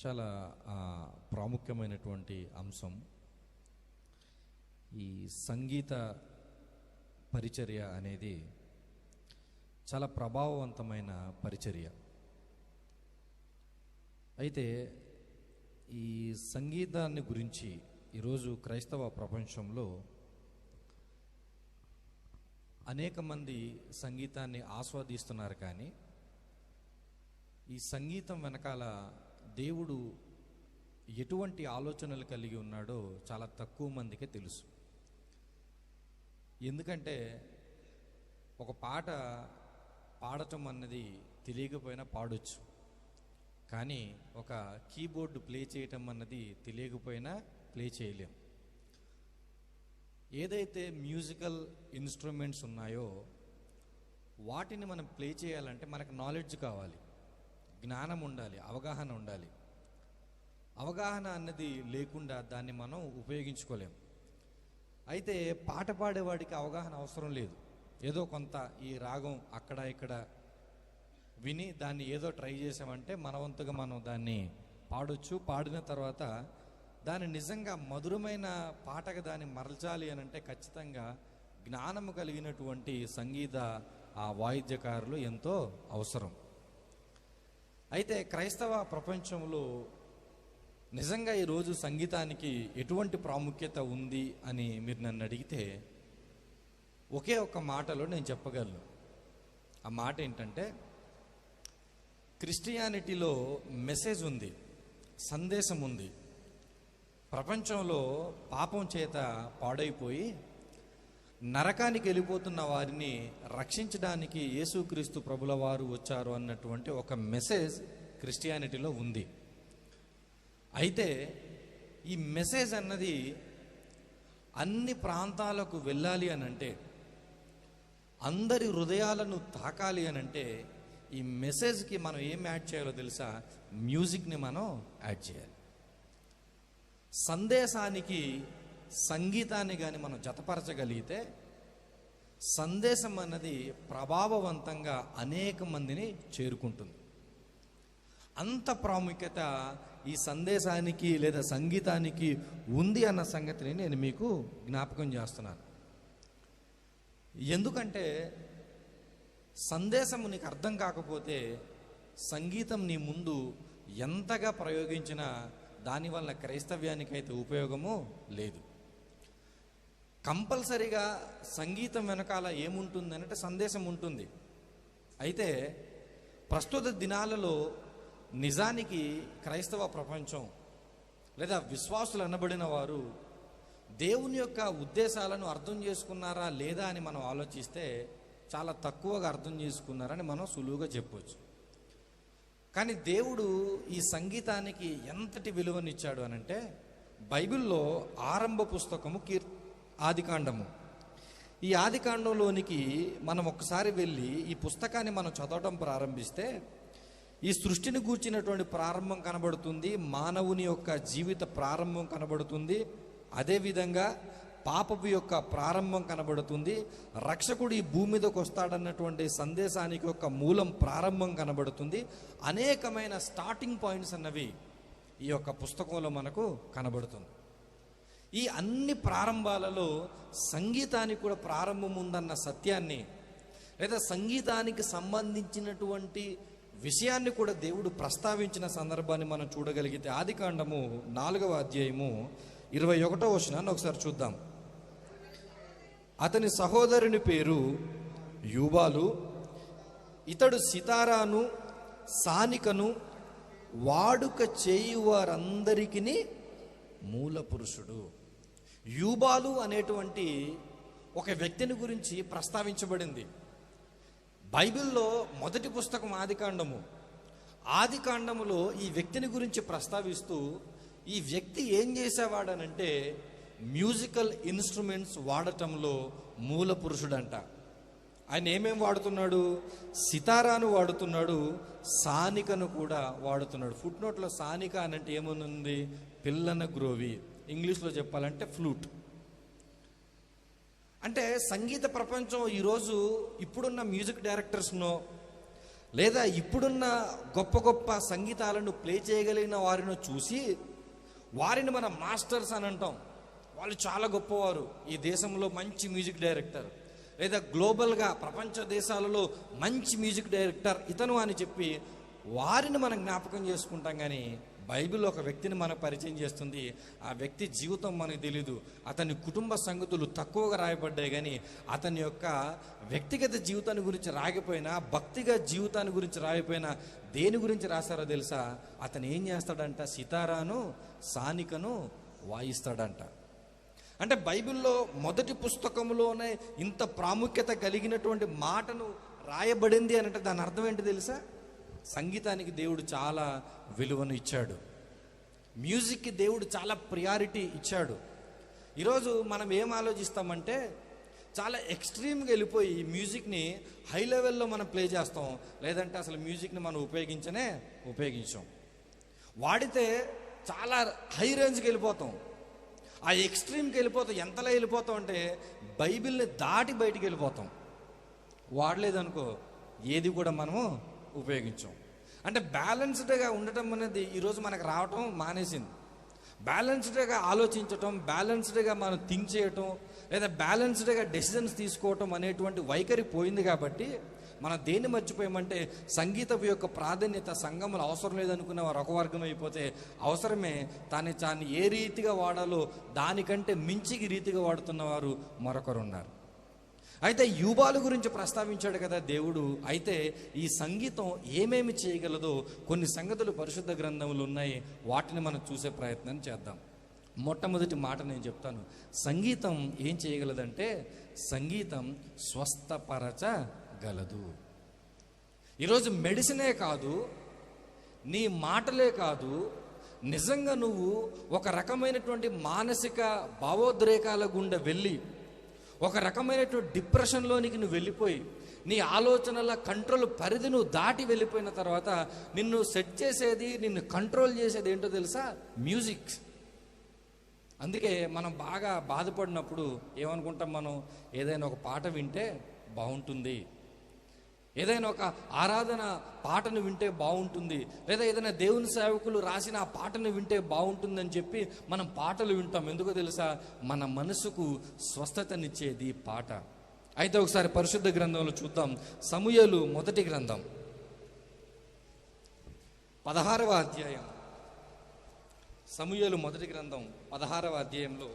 చాలా ప్రాముఖ్యమైనటువంటి అంశం. ఈ సంగీత పరిచర్య అనేది చాలా ప్రభావవంతమైన పరిచర్య. అయితే ఈ సంగీతాన్ని గురించి ఈరోజు క్రైస్తవ ప్రపంచంలో అనేక మంది సంగీతాన్ని ఆస్వాదిస్తున్నారు, కానీ ఈ సంగీతం వెనకాల దేవుడు ఎటువంటి ఆలోచనలు కలిగి ఉన్నాడో చాలా తక్కువ మందికే తెలుసు. ఎందుకంటే ఒక పాట పాడటం అన్నది తెలియకపోయినా పాడొచ్చు, కానీ ఒక కీబోర్డు ప్లే చేయటం అన్నది తెలియకపోయినా ప్లే చేయలేం. ఏదైతే మ్యూజికల్ ఇన్స్ట్రుమెంట్స్ ఉన్నాయో వాటిని మనం ప్లే చేయాలంటే మనకు నాలెడ్జ్ కావాలి, జ్ఞానం ఉండాలి, అవగాహన ఉండాలి. అవగాహన అన్నది లేకుండా దాన్ని మనం ఉపయోగించుకోలేం. అయితే పాట పాడేవాడికి అవగాహన అవసరం లేదు. ఏదో కొంత ఈ రాగం అక్కడ ఇక్కడ విని దాన్ని ఏదో ట్రై చేసామంటే మనవంతుగా మనం దాన్ని పాడొచ్చు. పాడిన తర్వాత దాన్ని నిజంగా మధురమైన పాటగా దాన్ని మరల్చాలి అని అంటే ఖచ్చితంగా జ్ఞానము కలిగినటువంటి సంగీత వాయిద్యకారులు ఎంతో అవసరం. అయితే క్రైస్తవ ప్రపంచంలో నిజంగా ఈరోజు సంగీతానికి ఎటువంటి ప్రాముఖ్యత ఉంది అని మీరు నన్ను అడిగితే ఒకే ఒక్క మాటలో నేను చెప్పగలను. ఆ మాట ఏంటంటే, క్రిస్టియానిటీలో మెసేజ్ ఉంది, సందేశం ఉంది. ప్రపంచంలో పాపం చేత పాడైపోయి నరకానికి వెళ్ళిపోతున్న వారిని రక్షించడానికి యేసుక్రీస్తు ప్రభుల వారు వచ్చారు అన్నటువంటి ఒక మెసేజ్ క్రిస్టియానిటీలో ఉంది. అయితే ఈ మెసేజ్ అన్నది అన్ని ప్రాంతాలకు వెళ్ళాలి అని అంటే, అందరి హృదయాలను తాకాలి అని అంటే ఈ మెసేజ్కి మనం ఏం యాడ్ చేయాలో తెలుసా? మ్యూజిక్ని మనం యాడ్ చేయాలి. సందేశానికి సంగీతాన్ని కానీ మనం జతపరచగలిగితే సందేశం అన్నది ప్రభావవంతంగా అనేక మందిని చేరుకుంటుంది. అంత ప్రాముఖ్యత ఈ సందేశానికి లేదా సంగీతానికి ఉంది అన్న సంగతిని నేను మీకు జ్ఞాపకం చేస్తున్నాను. ఎందుకంటే సందేశము నీకు అర్థం కాకపోతే సంగీతం నీ ముందు ఎంతగా ప్రయోగించినా దానివల్ల క్రైస్తవ్యానికైతే ఉపయోగము లేదు. కంపల్సరీగా సంగీతం వెనకాల ఏముంటుంది అంటే సందేశం ఉంటుంది. అయితే ప్రస్తుత దినాలలో నిజానికి క్రైస్తవ ప్రపంచం లేదా విశ్వాసులు అనబడిన వారు దేవుని యొక్క ఉద్దేశాలను అర్థం చేసుకున్నారా లేదా అని మనం ఆలోచిస్తే చాలా తక్కువగా అర్థం చేసుకున్నారని మనం సులువుగా చెప్పవచ్చు. కానీ దేవుడు ఈ సంగీతానికి ఎంతటి విలువనిచ్చాడు అనంటే, బైబిల్లో ఆరంభ పుస్తకము ఆదికాండము. ఈ ఆదికాండంలోనికి మనం ఒక్కసారి వెళ్ళి ఈ పుస్తకాన్ని మనం చదవడం ప్రారంభిస్తే ఈ సృష్టిని గూర్చినటువంటి ప్రారంభం కనబడుతుంది, మానవుని యొక్క జీవిత ప్రారంభం కనబడుతుంది, అదేవిధంగా పాపపు యొక్క ప్రారంభం కనబడుతుంది, రక్షకుడు ఈ భూమి మీదకి వస్తాడన్నటువంటి సందేశానికి యొక్క మూలం ప్రారంభం కనబడుతుంది. అనేకమైన స్టార్టింగ్ పాయింట్స్ అన్నవి ఈ యొక్క పుస్తకంలో మనకు కనబడుతుంది. ఈ అన్ని ప్రారంభాలలో సంగీతానికి కూడా ప్రారంభం ఉందన్న సత్యాన్ని లేదా సంగీతానికి సంబంధించినటువంటి విషయాన్ని కూడా దేవుడు ప్రస్తావించిన సందర్భాన్ని మనం చూడగలిగితే ఆదికాండము 4వ అధ్యాయము 21వ వచనాన్ని ఒకసారి చూద్దాం. అతని సహోదరుని పేరు యూబాలు, ఇతడు సితారాను సానికను వాడుక చేయువారందరికీ మూల పురుషుడు. యూబాలు అనేటువంటి ఒక వ్యక్తిని గురించి ప్రస్తావించబడింది. బైబిల్లో మొదటి పుస్తకం ఆదికాండము. ఆదికాండములో ఈ వ్యక్తిని గురించి ప్రస్తావిస్తూ ఈ వ్యక్తి ఏం చేసేవాడనంటే మ్యూజికల్ ఇన్స్ట్రుమెంట్స్ వాడటంలో మూల పురుషుడంట. ఆయన ఏమేం వాడుతున్నాడు? సితారాను వాడుతున్నాడు, సానికను కూడా వాడుతున్నాడు. ఫుట్ నోట్లో సానిక అనంటే ఏమనుంది? పిల్లన గ్రోవి, ఇంగ్లీష్లో చెప్పాలంటే ఫ్లూట్. అంటే సంగీత ప్రపంచం ఈరోజు ఇప్పుడున్న మ్యూజిక్ డైరెక్టర్స్నో లేదా ఇప్పుడున్న గొప్ప గొప్ప సంగీతాలను ప్లే చేయగలిగిన వారిని చూసి వారిని మనం మాస్టర్స్ అని అంటాం. వాళ్ళు చాలా గొప్పవారు, ఈ దేశంలో మంచి మ్యూజిక్ డైరెక్టర్, లేదా గ్లోబల్గా ప్రపంచ దేశాలలో మంచి మ్యూజిక్ డైరెక్టర్ ఇతను అని చెప్పి వారిని మనం జ్ఞాపకం చేసుకుంటాం. కానీ బైబిల్ ఒక వ్యక్తిని మనకు పరిచయం చేస్తుంది. ఆ వ్యక్తి జీవితం మనకు తెలీదు, అతని కుటుంబ సంగతులు తక్కువగా రాయబడ్డాయి. కానీ అతని యొక్క వ్యక్తిగత జీవితాన్ని గురించి రాకపోయినా, భక్తిగా జీవితాన్ని గురించి రాయపోయినా దేని గురించి రాశారో తెలుసా? అతను ఏం చేస్తాడంట? సితారాను సానికను వాయిస్తాడంట. అంటే బైబిల్లో మొదటి పుస్తకంలోనే ఇంత ప్రాముఖ్యత కలిగినటువంటి మాటను రాయబడింది అని అంటే దాని అర్థం ఏంటి తెలుసా? సంగీతానికి దేవుడు చాలా విలువను ఇచ్చాడు, మ్యూజిక్కి దేవుడు చాలా ప్రియారిటీ ఇచ్చాడు. ఈరోజు మనం ఏం ఆలోచిస్తామంటే చాలా ఎక్స్ట్రీమ్గా వెళ్ళిపోయి మ్యూజిక్ని హై లెవెల్లో మనం ప్లే చేస్తాం, లేదంటే అసలు మ్యూజిక్ని మనం ఉపయోగించాం. వాడితే చాలా హై రేంజ్కి వెళ్ళిపోతాం, ఆ ఎక్స్ట్రీమ్కి వెళ్ళిపోతాం. ఎంతలా వెళ్ళిపోతాం అంటే బైబిల్ని దాటి బయటికి వెళ్ళిపోతాం. వాడలేదనుకో ఏది కూడా మనము ఉపయోగించాం. అంటే బ్యాలెన్స్డ్గా ఉండటం అనేది ఈరోజు మనకు రావటం మానేసింది. బ్యాలెన్స్డ్గా ఆలోచించటం, బ్యాలెన్స్డ్గా మనం థింక్ చేయటం, లేదా బ్యాలెన్స్డ్గా డెసిజన్స్ తీసుకోవటం అనేటువంటి వైఖరి పోయింది. కాబట్టి మనం దేన్ని మర్చిపోయామంటే సంగీతం యొక్క ప్రాధాన్యత సంఘములు అవసరం లేదనుకున్న వారు ఒక వర్గం అయిపోతే, అవసరమే తాన్ని ఏ రీతిగా వాడాలో దానికంటే మించి రీతిగా వాడుతున్నవారు మరొకరు ఉన్నారు. అయితే యూబాలు గురించి ప్రస్తావించాడు కదా దేవుడు. అయితే ఈ సంగీతం ఏమేమి చేయగలదో కొన్ని సంగతులు పరిశుద్ధ గ్రంథములు ఉన్నాయి, వాటిని మనం చూసే ప్రయత్నం చేద్దాం. మొట్టమొదటి మాట నేను చెప్తాను. సంగీతం ఏం చేయగలదంటే సంగీతం స్వస్థపరచగలదు. ఈరోజు మెడిసినే కాదు, నీ మాటలే కాదు, నిజంగా నువ్వు ఒక రకమైనటువంటి మానసిక భావోద్రేకాల గుండా వెళ్ళి ఒక రకమైనటువంటి డిప్రెషన్లోనికి నువ్వు వెళ్ళిపోయి నీ ఆలోచనల కంట్రోల్ పరిధి నువ్వు దాటి వెళ్ళిపోయిన తర్వాత నిన్ను సెట్ చేసేది, నిన్ను కంట్రోల్ చేసేది ఏంటో తెలుసా? మ్యూజిక్. అందుకే మనం బాగా బాధపడినప్పుడు ఏమనుకుంటాం? మనం ఏదైనా ఒక పాట వింటే బాగుంటుంది, ఏదైనా ఒక ఆరాధన పాటను వింటే బాగుంటుంది, లేదా ఏదైనా దేవుని సేవకులు రాసిన ఆ పాటను వింటే బాగుంటుందని చెప్పి మనం పాటలు వింటాం. ఎందుకో తెలుసా? మన మనసుకు స్వస్థతనిచ్చేది పాట. అయితే ఒకసారి పరిశుద్ధ గ్రంథంలో చూద్దాం. సమూయేలు మొదటి గ్రంథం 16వ అధ్యాయం. సమూయేలు మొదటి గ్రంథం 16వ అధ్యాయంలో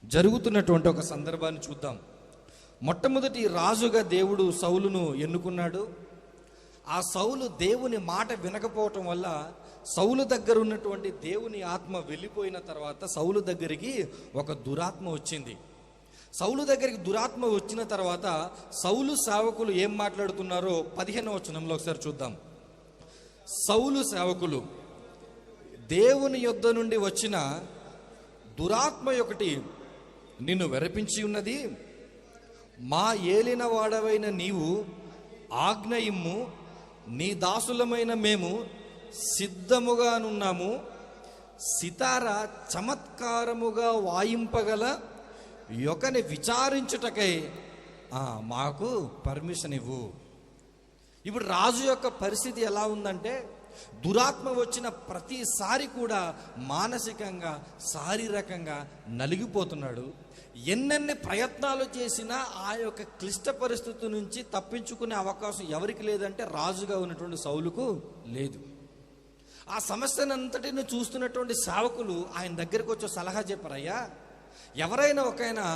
జరుగుతున్నటువంటి ఒక సందర్భాన్ని చూద్దాం. మొట్టమొదటి రాజుగా దేవుడు సౌలును ఎన్నుకున్నాడు. ఆ సౌలు దేవుని మాట వినకపోవటం వల్ల సౌలు దగ్గర ఉన్నటువంటి దేవుని ఆత్మ వెళ్ళిపోయిన తర్వాత సౌలు దగ్గరికి ఒక దురాత్మ వచ్చింది. సౌలు దగ్గరికి దురాత్మ వచ్చిన తర్వాత సౌలు సేవకులు ఏం మాట్లాడుతున్నారో 15వ వచనంలో ఒకసారి చూద్దాం. సౌలు సేవకులు, దేవుని యొద్ద నుండి వచ్చిన దురాత్మ ఒకటి నిన్ను వెరపించి ఉన్నది, మా ఏలిన వాడవైన నీవు ఆజ్ఞ ఇమ్ము, నీ దాసులమైన మేము సిద్ధముగానున్నాము, సితార చమత్కారముగా వాయింపగల యొకని విచారించుటకై మాకు పర్మిషన్ ఇవ్వు. ఇప్పుడు రాజు యొక్క పరిస్థితి ఎలా ఉందంటే దురాత్మ వచ్చిన ప్రతిసారి కూడా మానసికంగా శారీరకంగా నలిగిపోతున్నాడు. ఎన్నెన్ని ప్రయత్నాలు చేసినా ఆ యొక్క క్లిష్ట పరిస్థితి నుంచి తప్పించుకునే అవకాశం ఎవరికి లేదంటే రాజుగా ఉన్నటువంటి సౌలుకు లేదు. ఆ సమస్యనంతటిని చూస్తున్నటువంటి సేవకులు ఆయన దగ్గరికి వచ్చి సలహా చెప్పారయ్యా, ఎవరైనా ఒకైనా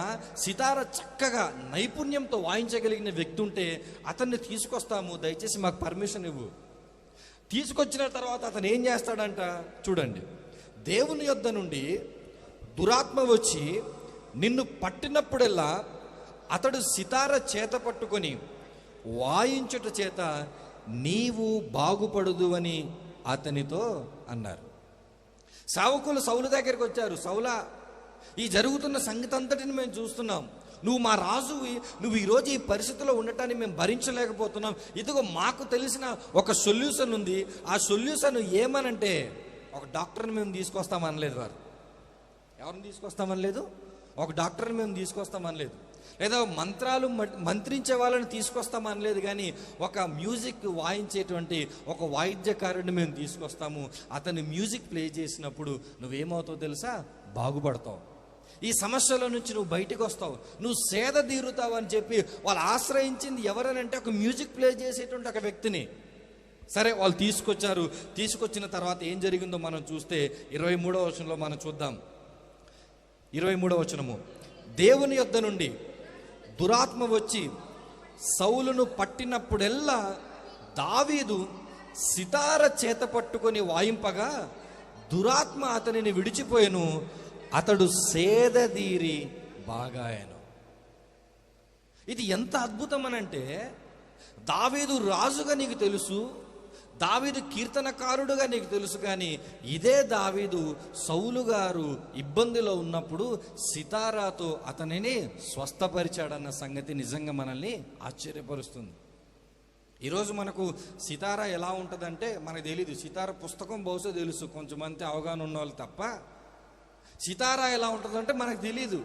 సితార చక్కగా నైపుణ్యంతో వాయించగలిగిన వ్యక్తి ఉంటే అతన్ని తీసుకొస్తాము, దయచేసి మాకు పర్మిషన్ ఇవ్వు. తీసుకొచ్చిన తర్వాత అతను ఏం చేస్తాడంట చూడండి. దేవుని యొద్ద నుండి దురాత్మ వచ్చి నిన్ను పట్టినప్పుడల్లా అతడు సితార చేత పట్టుకొని వాయించుట చేత నీవు బాగుపడదు అని అతనితో అన్నారు. సేవకులు సౌలు దగ్గరికి వచ్చారు. సౌలా, ఈ జరుగుతున్న సంగతి అంతటిని మేము చూస్తున్నాం, నువ్వు మా రాజువి, నువ్వు ఈరోజు ఈ పరిస్థితిలో ఉండటాన్ని మేము భరించలేకపోతున్నాం. ఇదిగో మాకు తెలిసిన ఒక సొల్యూషన్ ఉంది. ఆ సొల్యూషన్ ఏమనంటే ఒక డాక్టర్ని మేము తీసుకొస్తామనలేదు. వారు ఎవరిని తీసుకొస్తామనలేదు? ఒక డాక్టర్ని మేము తీసుకొస్తామనలేదు. లేదా మంత్రాలు మంత్రించే వాళ్ళని తీసుకొస్తాం అనలేదు, కానీ ఒక మ్యూజిక్ వాయించేటువంటి ఒక వాయిద్యకారుడిని మేము తీసుకొస్తాము. అతని మ్యూజిక్ ప్లే చేసినప్పుడు నువ్వేమవుతావు తెలుసా? బాగుపడతావు. ఈ సమస్యల నుంచి నువ్వు బయటికి వస్తావు, నువ్వు సేద తీరుతావు అని చెప్పి వాళ్ళు ఆశ్రయించింది ఎవరనంటే ఒక మ్యూజిక్ ప్లే చేసేటువంటి ఒక వ్యక్తిని. సరే, వాళ్ళు తీసుకొచ్చారు. తీసుకొచ్చిన తర్వాత ఏం జరిగిందో మనం చూస్తే 23వ వచనంలో మనం చూద్దాం. 23వ వచనము, దేవుని యొద్ద నుండి దురాత్మ వచ్చి సౌలును పట్టినప్పుడెల్లా దావీదు సితార చేత పట్టుకొని వాయింపగా దురాత్మ అతనిని విడిచిపోయెను, అతడు సేదదీరి బాగాయను. ఇది ఎంత అద్భుతం అనంటే, దావీదు రాజుగా నీకు తెలుసు, దావీదు కీర్తనకారుడుగా నీకు తెలుసు, కానీ ఇదే దావీదు సౌలు గారు ఇబ్బందిలో ఉన్నప్పుడు సితారాతో అతనిని స్వస్థపరిచాడన్న సంగతి నిజంగా మనల్ని ఆశ్చర్యపరుస్తుంది. ఈరోజు మనకు సితారా ఎలా ఉంటుందంటే మనకు తెలీదు. సితారా పుస్తకం బహుశా తెలుసు కొంచెమంది అవగాహన ఉన్న వాళ్ళు తప్ప, సితారా ఎలా ఉంటుందంటే మనకు తెలీదు.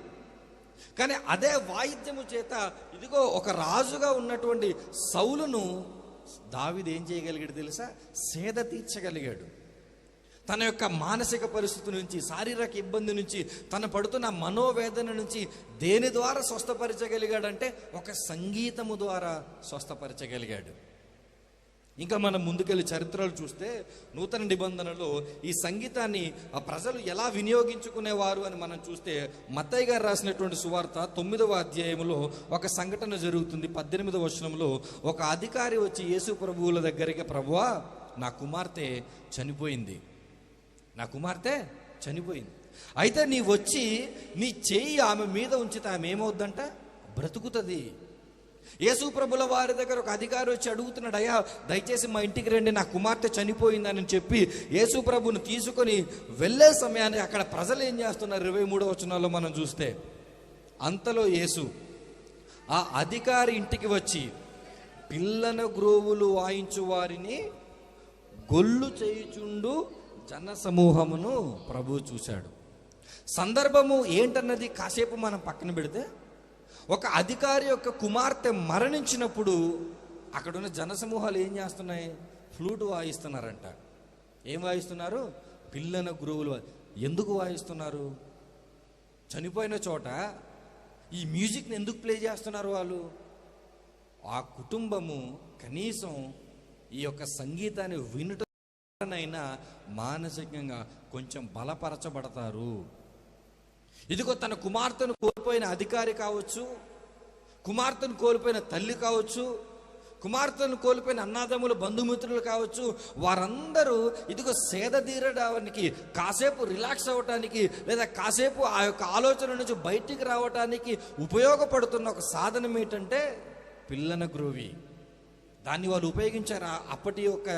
కానీ అదే వాయిద్యము చేత ఇదిగో ఒక రాజుగా ఉన్నటువంటి సౌలును దావీదు ఏం చేయగలిగాడు తెలుసా? సేద తీర్చగలిగాడు. తన యొక్క మానసిక పరిస్థితి నుంచి, శారీరక ఇబ్బంది నుంచి, తన పడుతున్న మనోవేదన నుంచి దేని ద్వారా స్వస్థపరచగలిగాడంటే ఒక సంగీతము ద్వారా స్వస్థపరచగలిగాడు. ఇంకా మనం ముందుకెళ్ళి చరిత్రలు చూస్తే నూతన నిబంధనలో ఈ సంగీతాన్ని ఆ ప్రజలు ఎలా వినియోగించుకునేవారు అని మనం చూస్తే మత్తయి గారు రాసినటువంటి సువార్త 9వ అధ్యాయంలో ఒక సంఘటన జరుగుతుంది. 18వ వచనంలో ఒక అధికారి వచ్చి యేసు ప్రభువుల దగ్గరికి, ప్రభువా, నా కుమార్తె చనిపోయింది, అయితే నీ వచ్చి నీ చెయ్యి ఆమె మీద ఉంచితే ఆమె ఏమవుద్దంట? బ్రతుకుతుంది. యేసు ప్రభుల వారి దగ్గర ఒక అధికారి వచ్చి అడుగుతున్నాడు, అయ్యా దయచేసి మా ఇంటికి రండి, నా కుమార్తె చనిపోయిందని చెప్పి యేసు ప్రభుని తీసుకొని వెళ్ళే సమయాన్ని అక్కడ ప్రజలు ఏం చేస్తున్నారు? 23వ వచనంలో మనం చూస్తే, అంతలో యేసు ఆ అధికారి ఇంటికి వచ్చి పిల్లన గ్రోవులు వాయించు వారిని గొల్లు చేయుచుండు జన సమూహమును ప్రభు చూశాడు. సందర్భము ఏంటన్నది కాసేపు మనం పక్కన పెడితే, ఒక అధికారి యొక్క కుమార్తె మరణించినప్పుడు అక్కడున్న జనసమూహాలు ఏం చేస్తున్నాయి? ఫ్లూట్ వాయిస్తున్నారంట. ఏం వాయిస్తున్నారు? పిల్లన గురువులు. ఎందుకు వాయిస్తున్నారు? చనిపోయిన చోట ఈ మ్యూజిక్ని ఎందుకు ప్లే చేస్తున్నారు వాళ్ళు? ఆ కుటుంబము కనీసం ఈ యొక్క సంగీతాన్ని వినటనైనా మానసికంగా కొంచెం బలపరచబడతారు. ఇదిగో తన కుమార్తెను కోల్పోయిన అధికారి కావచ్చు, కుమార్తెను కోల్పోయిన తల్లి కావచ్చు, కుమార్తెను కోల్పోయిన అన్నాదమ్ములు బంధుమిత్రులు కావచ్చు, వారందరూ ఇదిగో సేద తీరడానికి, కాసేపు రిలాక్స్ అవ్వటానికి, లేదా కాసేపు ఆ యొక్క ఆలోచన నుంచి బయటికి రావటానికి ఉపయోగపడుతున్న ఒక సాధనం ఏంటంటే పిల్లన గ్రోవి. దాన్ని వాళ్ళు ఉపయోగించారు. అప్పటి యొక్క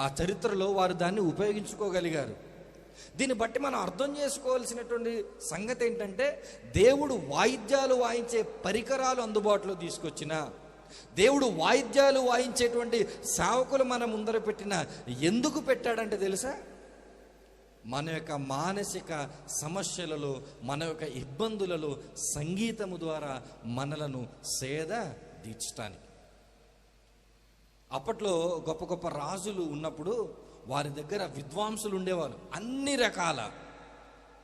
ఆ చరిత్రలో వారు దాన్ని ఉపయోగించుకోగలిగారు. దీన్ని బట్టి మనం అర్థం చేసుకోవాల్సినటువంటి సంగతి ఏంటంటే, దేవుడు వాయిద్యాలు వాయించే పరికరాలు అందుబాటులో తీసుకొచ్చిన, దేవుడు వాయిద్యాలు వాయించేటువంటి సేవకులు మన ముందర పెట్టిన, ఎందుకు పెట్టాడంటే తెలుసా? మన యొక్క మానసిక సమస్యలలో, మన యొక్క ఇబ్బందులలో సంగీతము ద్వారా మనలను సేద తీర్చడానికి. అప్పట్లో గొప్ప గొప్ప రాజులు ఉన్నప్పుడు వారి దగ్గర విద్వాంసులు ఉండేవారు. అన్ని రకాల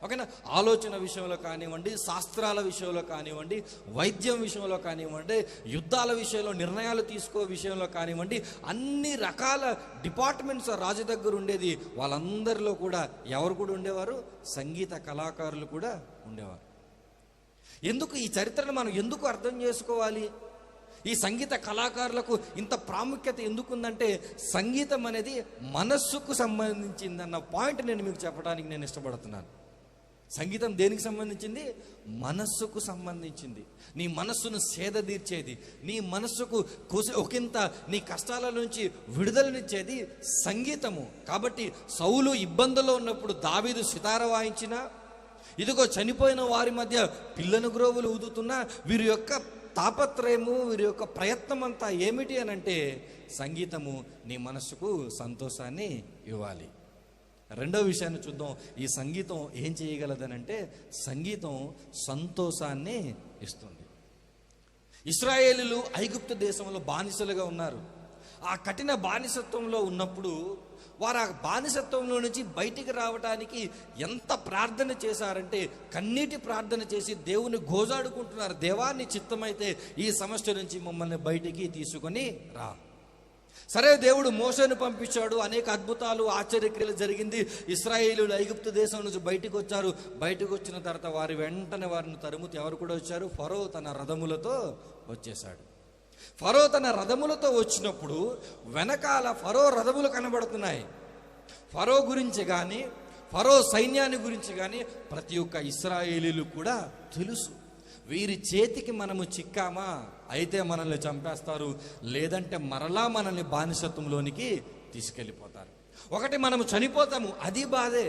ఓకేనా, ఆలోచన విషయంలో కానివ్వండి, శాస్త్రాల విషయంలో కానివ్వండి, వైద్యం విషయంలో కానివ్వండి, యుద్ధాల విషయంలో నిర్ణయాలు తీసుకో విషయంలో కానివ్వండి, అన్ని రకాల డిపార్ట్మెంట్స్ రాజు దగ్గర ఉండేది. వాళ్ళందరిలో కూడా ఎవరు కూడా ఉండేవారు? సంగీత కళాకారులు కూడా ఉండేవారు. ఎందుకు ఈ చరిత్రను మనం ఎందుకు అర్థం చేసుకోవాలి? ఈ సంగీత కళాకారులకు ఇంత ప్రాముఖ్యత ఎందుకుందంటే, సంగీతం అనేది మనస్సుకు సంబంధించిందన్న పాయింట్ నేను మీకు చెప్పడానికి నేను ఇష్టపడుతున్నాను. సంగీతం దేనికి సంబంధించింది? మనస్సుకు సంబంధించింది. నీ మనస్సును సేద తీర్చేది, నీ మనస్సుకు ఒకంత నీ కష్టాల నుంచి విడుదలనిచ్చేది సంగీతము. కాబట్టి సౌలు ఇబ్బందుల్లో ఉన్నప్పుడు దావీదు సితార వాయించినా, ఇదిగో చనిపోయిన వారి మధ్య పిల్లను గ్రోవులు ఊదుతున్నా, వీరి యొక్క తాపత్రయము, వీరి యొక్క ప్రయత్నం అంతా ఏమిటి అని అంటే, సంగీతము నీ మనస్సుకు సంతోషాన్ని ఇవ్వాలి. రెండో విషయాన్ని చూద్దాం. ఈ సంగీతం ఏం చేయగలదనంటే, సంగీతం సంతోషాన్ని ఇస్తుంది. ఇశ్రాయేలీయులు ఐగుప్తు దేశంలో బానిసలుగా ఉన్నారు. ఆ కఠిన బానిసత్వంలో ఉన్నప్పుడు వారు ఆ బానిసత్వంలో నుంచి బయటికి రావడానికి ఎంత ప్రార్థన చేశారంటే కన్నీటి ప్రార్థన చేసి దేవుని గోజాడుకుంటున్నారు. దేవాన్ని చిత్తమైతే ఈ సమస్య నుంచి మమ్మల్ని బయటికి తీసుకొని రా. సరే, దేవుడు మోషేను పంపించాడు. అనేక అద్భుతాలు ఆశ్చర్యక్రియలు జరిగింది. ఇశ్రాయేలీయులు ఐగుప్తు దేశం నుంచి బయటకు వచ్చారు. బయటకు వచ్చిన తర్వాత వారి వెంటనే వారిని తరుముతూ ఎవరు కూడా వచ్చారు? ఫరో తన రథములతో వచ్చేశాడు. ఫరో తన రథములతో వచ్చినప్పుడు వెనకాల ఫరో రథములు కనబడుతున్నాయి. ఫరో గురించి కానీ ఫరో సైన్యాన్ని గురించి కానీ ప్రతి ఒక్క ఇశ్రాయేలీయులు కూడా తెలుసు. వీరి చేతికి మనము చిక్కామా అయితే మనల్ని చంపేస్తారు, లేదంటే మరలా మనల్ని బానిసత్వంలోనికి తీసుకెళ్ళిపోతారు. ఒకటి మనము చనిపోతాము, అది బాధే.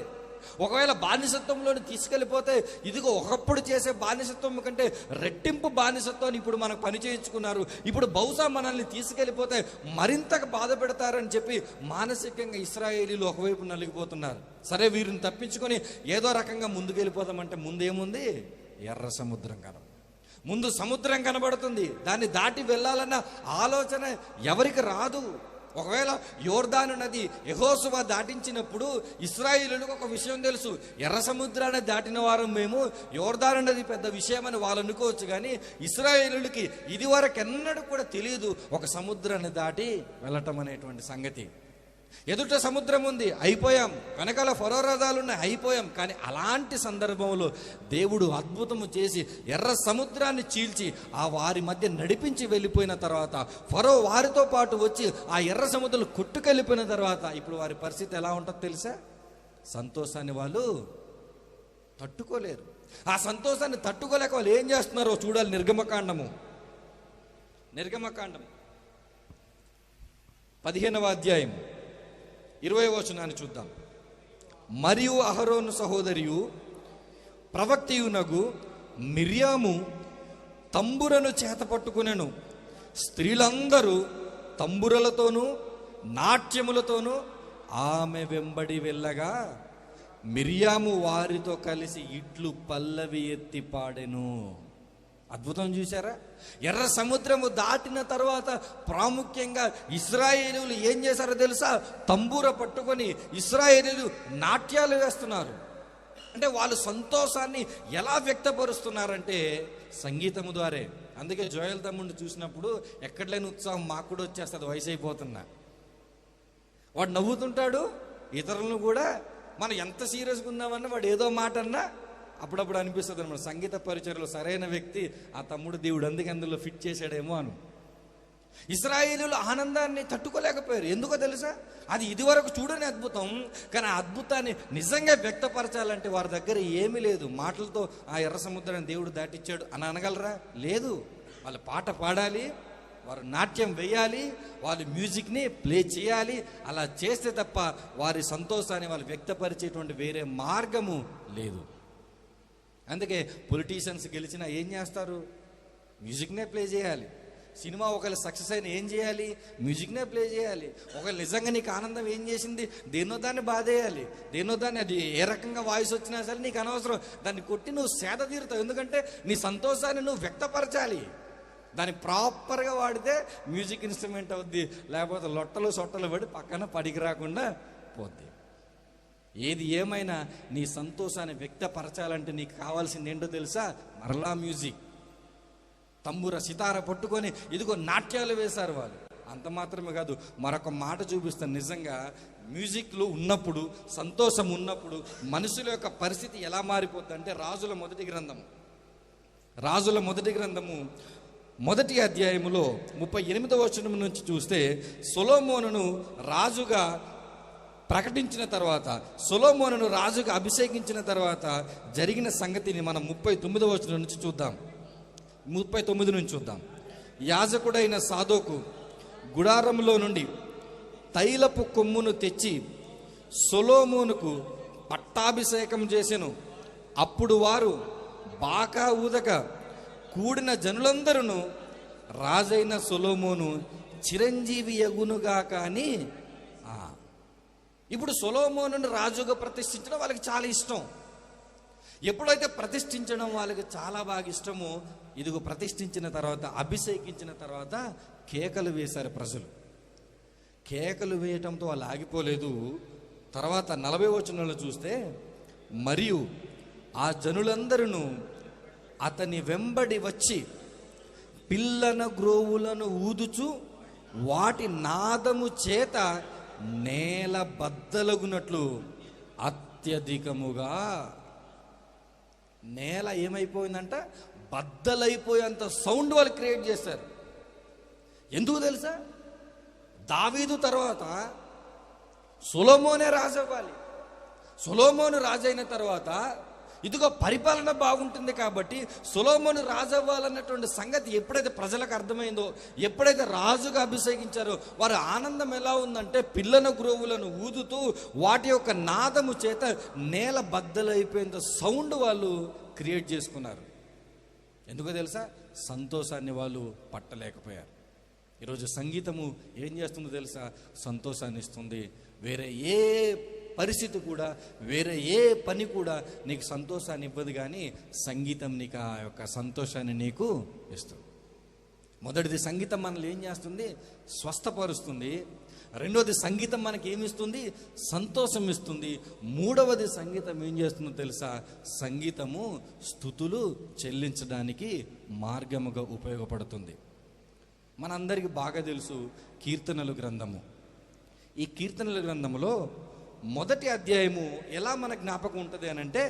ఒకవేళ బానిసత్వంలోని తీసుకెళ్ళిపోతే ఇదిగో ఒకప్పుడు చేసే బానిసత్వం కంటే రెట్టింపు బానిసత్వాన్ని ఇప్పుడు మనకు పని చేయించుకున్నారు. ఇప్పుడు బహుశా మనల్ని తీసుకెళ్ళిపోతే మరింతగా బాధ పెడతారని చెప్పి మానసికంగా ఇశ్రాయేలీయులు ఒకవైపు నలిగిపోతున్నారు. సరే, వీరిని తప్పించుకొని ఏదో రకంగా ముందుకెళ్ళిపోతామంటే ముందేముంది? ఎర్ర సముద్రం కనబడుతుంది. ముందు సముద్రం కనబడుతుంది. దాన్ని దాటి వెళ్ళాలన్న ఆలోచన ఎవరికి రాదు. ఒకవేళ యోర్దాను నది యెహోషువ దాటించినప్పుడు ఇశ్రాయేలీయులకు ఒక విషయం తెలుసు, ఎర్ర సముద్రాన్ని దాటిన వారు మేము, యోర్దాను నది పెద్ద విషయమని వాళ్ళు అనుకోవచ్చు. కానీ ఇశ్రాయేలీయులకి ఇది వరకు ఎన్నడూ కూడా తెలియదు ఒక సముద్రాన్ని దాటి వెళ్ళటం అనేటువంటి సంగతి. ఎదుట సముద్రం ఉంది, అయిపోయాం. వెనకాల ఫరో రథాలు ఉన్నాయి, అయిపోయాం. కానీ అలాంటి సందర్భంలో దేవుడు అద్భుతము చేసి ఎర్ర సముద్రాన్ని చీల్చి ఆ వారి మధ్య నడిపించి వెళ్ళిపోయిన తర్వాత ఫరో వారితో పాటు వచ్చి ఆ ఎర్ర సముద్రం కొట్టుకెళ్ళిపోయిన తర్వాత ఇప్పుడు వారి పరిస్థితి ఎలా ఉంటుందో తెలుసా? సంతోషాన్ని వాళ్ళు తట్టుకోలేరు. ఆ సంతోషాన్ని తట్టుకోలేక వాళ్ళు ఏం చేస్తున్నారో చూడాలి. నిర్గమకాండం 15వ అధ్యాయం 20వ వచనాన్ని చూద్దాం. మరియు అహరోను సహోదరియు ప్రవక్తయునగు మిర్యాము తంబురను చేత పట్టుకునెను. స్త్రీలందరూ తంబురలతోనూ నాట్యములతోనూ ఆమె వెంబడి వెళ్ళగా మిర్యాము వారితో కలిసి ఇట్లు పల్లవి ఎత్తి పాడెను. అద్భుతం చూసారా? ఎర్ర సముద్రము దాటిన తర్వాత ప్రాముఖ్యంగా ఇశ్రాయేలీయులు ఏం చేశారో తెలుసా? తంబూర పట్టుకొని ఇశ్రాయేలీయులు నాట్యాలు వేస్తున్నారు. అంటే వాళ్ళు సంతోషాన్ని ఎలా వ్యక్తపరుస్తున్నారంటే సంగీతము ద్వారే. అందుకే జోయల్ తమ్ముడిని చూసినప్పుడు ఎక్కడ లేని ఉత్సాహం మాకు కూడా వచ్చేస్తుంది. వయసు అయిపోతున్నా వాడు నవ్వుతుంటాడు, ఇతరులను కూడా మనం ఎంత సీరియస్గా ఉన్నామన్నా వాడు ఏదో మాట అన్నా అప్పుడప్పుడు అనిపిస్తుంది అనమాట, సంగీత పరిచయలో సరైన వ్యక్తి ఆ తమ్ముడు దేవుడు అందుకే అందులో ఫిట్ చేశాడేమో అని. ఇశ్రాయేలీయులు ఆనందాన్ని తట్టుకోలేకపోయారు. ఎందుకో తెలుసా? అది ఇదివరకు చూడని అద్భుతం. కానీ ఆ అద్భుతాన్ని నిజంగా వ్యక్తపరచాలంటే వారి దగ్గర ఏమీ లేదు. మాటలతో ఆ ఎర్ర సముద్రాన్ని దేవుడు దాటిచ్చాడు అని అనగలరా? లేదు. వాళ్ళు పాట పాడాలి, వారు నాట్యం వేయాలి, వాళ్ళు మ్యూజిక్ని ప్లే చేయాలి. అలా చేస్తే తప్ప వారి సంతోషాన్ని వాళ్ళు వ్యక్తపరిచేటువంటి వేరే మార్గము లేదు. అందుకే పొలిటీషియన్స్ గెలిచినా ఏం చేస్తారు? మ్యూజిక్నే ప్లే చేయాలి. సినిమా ఒకవేళ సక్సెస్ అయినా ఏం చేయాలి? మ్యూజిక్నే ప్లే చేయాలి. ఒకవేళ నిజంగా నీకు ఆనందం ఏం చేసింది? దేన్నో దాన్ని బాధేయాలి, దేన్నో దాన్ని, అది ఏ రకంగా వాయిస్ వచ్చినా సరే నీకు అనవసరం, దాన్ని కొట్టి నువ్వు సేద తీరుతావు. ఎందుకంటే నీ సంతోషాన్ని నువ్వు వ్యక్తపరచాలి. దాన్ని ప్రాపర్గా వాడితే మ్యూజిక్ ఇన్స్ట్రుమెంట్ అవుద్ది, లేకపోతే లొట్టలు సొట్టలు పడి పక్కన పడికి రాకుండా పోద్ది. ఏది ఏమైనా నీ సంతోషాన్ని వ్యక్తపరచాలంటే నీకు కావాల్సింది ఏంటో తెలుసా? మరలా మ్యూజిక్, తంబుర సితార పట్టుకొని ఇదిగో నాట్యాలు వేశారు వాళ్ళు. అంత మాత్రమే కాదు, మరొక మాట చూపిస్తాను. నిజంగా మ్యూజిక్లో ఉన్నప్పుడు, సంతోషం ఉన్నప్పుడు మనుషుల యొక్క పరిస్థితి ఎలా మారిపోతుంది అంటే రాజుల మొదటి గ్రంథము 1వ అధ్యాయములో 38వ వచనం నుంచి చూస్తే సొలొమోనును రాజుగా ప్రకటించిన తర్వాత, సొలొమోనును రాజుగా అభిషేకించిన తర్వాత జరిగిన సంగతిని మనం 39వ వచనం నుంచి చూద్దాం. 39 నుంచి చూద్దాం. యాజకుడైన సాదోకు గుడారంలో నుండి తైలపు కొమ్మును తెచ్చి సొలొమోనుకు పట్టాభిషేకం చేసెను. అప్పుడు వారు బాకా ఊదక కూడిన జనులందరూ రాజైన సొలొమోను చిరంజీవి యగునుగా కానీ. ఇప్పుడు సొలొమోనును రాజుగా ప్రతిష్ఠించడం వాళ్ళకి చాలా ఇష్టం. ఎప్పుడైతే ప్రతిష్ఠించడం వాళ్ళకి చాలా బాగా ఇష్టమో, ఇదిగో ప్రతిష్ఠించిన తర్వాత, అభిషేకించిన తర్వాత కేకలు వేశారు ప్రజలు. కేకలు వేయటంతో వాళ్ళు ఆగిపోలేదు. తర్వాత 40వ వచనంలో చూస్తే, మరియు ఆ జనులందరూ అతని వెంబడి వచ్చి పిల్లన గ్రోవులను ఊదుచు వాటి నాదము చేత నేల బద్దలగునట్లు అత్యధికముగా, నేల ఏమైపోయిందంట, బద్దలైపోయేంత సౌండ్ వాళ్ళు క్రియేట్ చేశారు. ఎందుకు తెలుసా? దావీదు తర్వాత సొలొమోనే రాజు అవ్వాలి. సొలొమోను రాజు అయిన తర్వాత ఇదిగో పరిపాలన బాగుంటుంది కాబట్టి సొలొమోను రాజు అవ్వాలన్నటువంటి సంగతి ఎప్పుడైతే ప్రజలకు అర్థమైందో, ఎప్పుడైతే రాజుగా అభిషేకించారో, వారి ఆనందం ఎలా ఉందంటే పిల్లన గ్రోవులను ఊదుతూ వాటి యొక్క నాదము చేత నేల బద్దలైపోయేంత సౌండ్ వాళ్ళు క్రియేట్ చేసుకున్నారు. ఎందుకో తెలుసా? సంతోషాన్ని వాళ్ళు పట్టలేకపోయారు. ఈరోజు సంగీతము ఏం చేస్తుందో తెలుసా? సంతోషాన్ని ఇస్తుంది. వేరే ఏ పరిస్థితి కూడా, వేరే ఏ పని కూడా నీకు సంతోషాన్ని ఇవ్వదు, కానీ సంగీతం నీకు ఆ యొక్క సంతోషాన్ని నీకు ఇస్తుంది. మొదటిది, సంగీతం మనల్ని ఏం చేస్తుంది? స్వస్థపరుస్తుంది. రెండవది, సంగీతం మనకి ఏమిస్తుంది? సంతోషం ఇస్తుంది. మూడవది, సంగీతం ఏం చేస్తుందో తెలుసా? సంగీతము స్తుతులు చెల్లించడానికి మార్గముగా ఉపయోగపడుతుంది. మనందరికీ బాగా తెలుసు కీర్తనల గ్రంథము. ఈ కీర్తనల గ్రంథములో మొదటి అధ్యాయము ఎలా మన జ్ఞాపకం ఉంటుంది అని అంటే,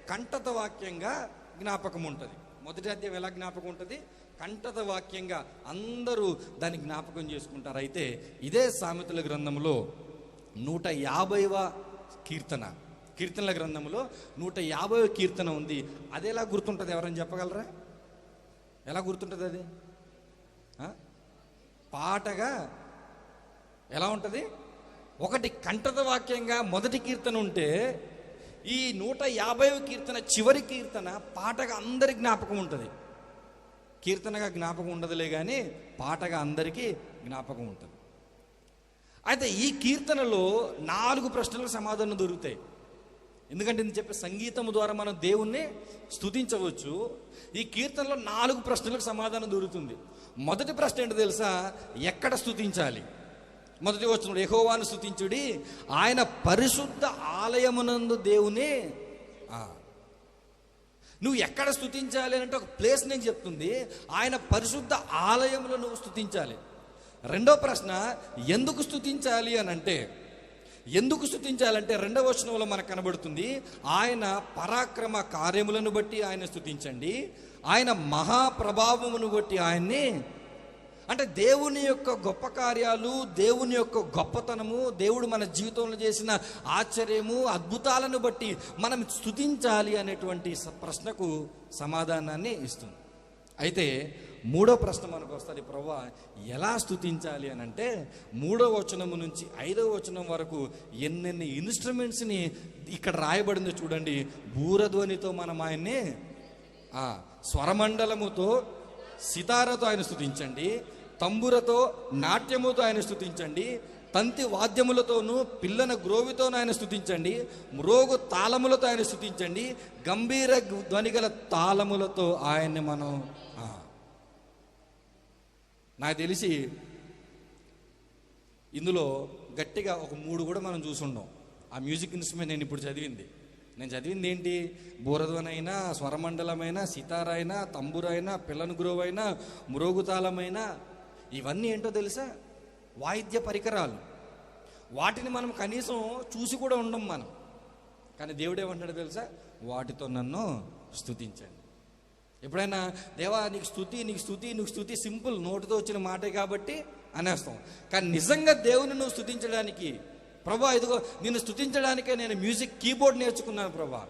కంఠత వాక్యంగా జ్ఞాపకం ఉంటుంది. మొదటి అధ్యాయం ఎలా జ్ఞాపకం ఉంటుంది? కంఠత వాక్యంగా అందరూ దాన్ని జ్ఞాపకం చేసుకుంటారు. అయితే ఇదే సామెతల గ్రంథంలో 150వ కీర్తన, కీర్తనల గ్రంథంలో 150వ కీర్తన ఉంది. అది ఎలా గుర్తుంటుంది? ఎవరైనా చెప్పగలరా? ఎలా గుర్తుంటుంది అది? పాటగా ఎలా ఉంటుంది? ఒకటి కంఠత వాక్యంగా మొదటి కీర్తన ఉంటే, ఈ 150వ కీర్తన చివరి కీర్తన పాటగా అందరి జ్ఞాపకం ఉంటుంది. కీర్తనగా జ్ఞాపకం ఉండదులే కానీ పాటగా అందరికీ జ్ఞాపకం ఉంటుంది. అయితే ఈ కీర్తనలో 4 ప్రశ్నలకు సమాధానం దొరుకుతాయి. ఎందుకంటే నేను చెప్పే సంగీతం ద్వారా మనం దేవుణ్ణి స్తుతించవచ్చు. ఈ కీర్తనలో 4 ప్రశ్నలకు సమాధానం దొరుకుతుంది. మొదటి ప్రశ్న ఏంటో తెలుసా? ఎక్కడ స్తుతించాలి? మొదటి వచనంలో యెహోవాను స్తుతించుడి, ఆయన పరిశుద్ధ ఆలయమునందు దేవుని. నువ్వు ఎక్కడ స్తుతించాలి అంటే ఒక ప్లేస్ నేను చెప్తుంది. ఆయన పరిశుద్ధ ఆలయంలో నువ్వు స్తుతించాలి. రెండో ప్రశ్న, ఎందుకు స్తుతించాలి అని అంటే, ఎందుకు స్తుతించాలంటే 2వ వచనంలో మనకు కనబడుతుంది, ఆయన పరాక్రమ కార్యములను బట్టి ఆయన స్తుతించండి, ఆయన మహాప్రభావమును బట్టి ఆయన్ని. అంటే దేవుని యొక్క గొప్ప కార్యాలు, దేవుని యొక్క గొప్పతనము, దేవుడు మన జీవితంలో చేసిన ఆశ్చర్యము, అద్భుతాలను బట్టి మనం స్తుతించాలి అనేటువంటి ప్రశ్నకు సమాధానాన్ని ఇస్తుంది. అయితే 3వ ప్రశ్న మనకు వస్తుంది, ప్రభువా ఎలా స్తుతించాలి అని అంటే, 3వ వచనము నుంచి 5వ వచనం వరకు ఎన్నెన్ని ఇన్స్ట్రుమెంట్స్ని ఇక్కడ రాయబడిందో చూడండి. బూరధ్వనితో మనం ఆయన్ని, స్వరమండలముతో, సితారతో ఆయన స్తుతించండి, తంబురతో, నాట్యముతో ఆయన స్తుతించండి, తంతి వాద్యములతోనూ పిల్లన గ్రోవితోనూ ఆయన స్తుతించండి, మ్రోగు తాళములతో ఆయన స్తుతించండి, గంభీర ధ్వనిగల తాళములతో ఆయన్ని మనం. నాకు తెలిసి ఇందులో గట్టిగా ఒక 3 కూడా మనం చూసుండం. ఆ మ్యూజిక్ ఇన్స్ట్రుమెంట్ నేను ఇప్పుడు చదివింది ఏంటి? బూరధ్వనైనా, స్వరమండలమైనా, సితారైనా, తంబురైనా, పిల్లన గ్రోవైనా, మ్రోగుతాళమైనా, ఇవన్నీ ఏంటో తెలుసా? వాయిద్య పరికరాలు. వాటిని మనం కనీసం చూసి కూడా ఉండం మనం. కానీ దేవుడు ఏమంటాడో తెలుసా? వాటితో నన్ను స్తుతించండి. ఎప్పుడైనా దేవా నీకు స్తుతి, నీకు స్తుతి, నీకు స్తుతి సింపుల్, నోటితో వచ్చిన మాటే కాబట్టి అనేస్తాం. కానీ నిజంగా దేవుని నువ్వు స్తుతించడానికి, ప్రభా ఇదిగో నిన్ను స్తుతించడానికే నేను మ్యూజిక్ కీబోర్డ్ నేర్చుకున్నాను ప్రభా,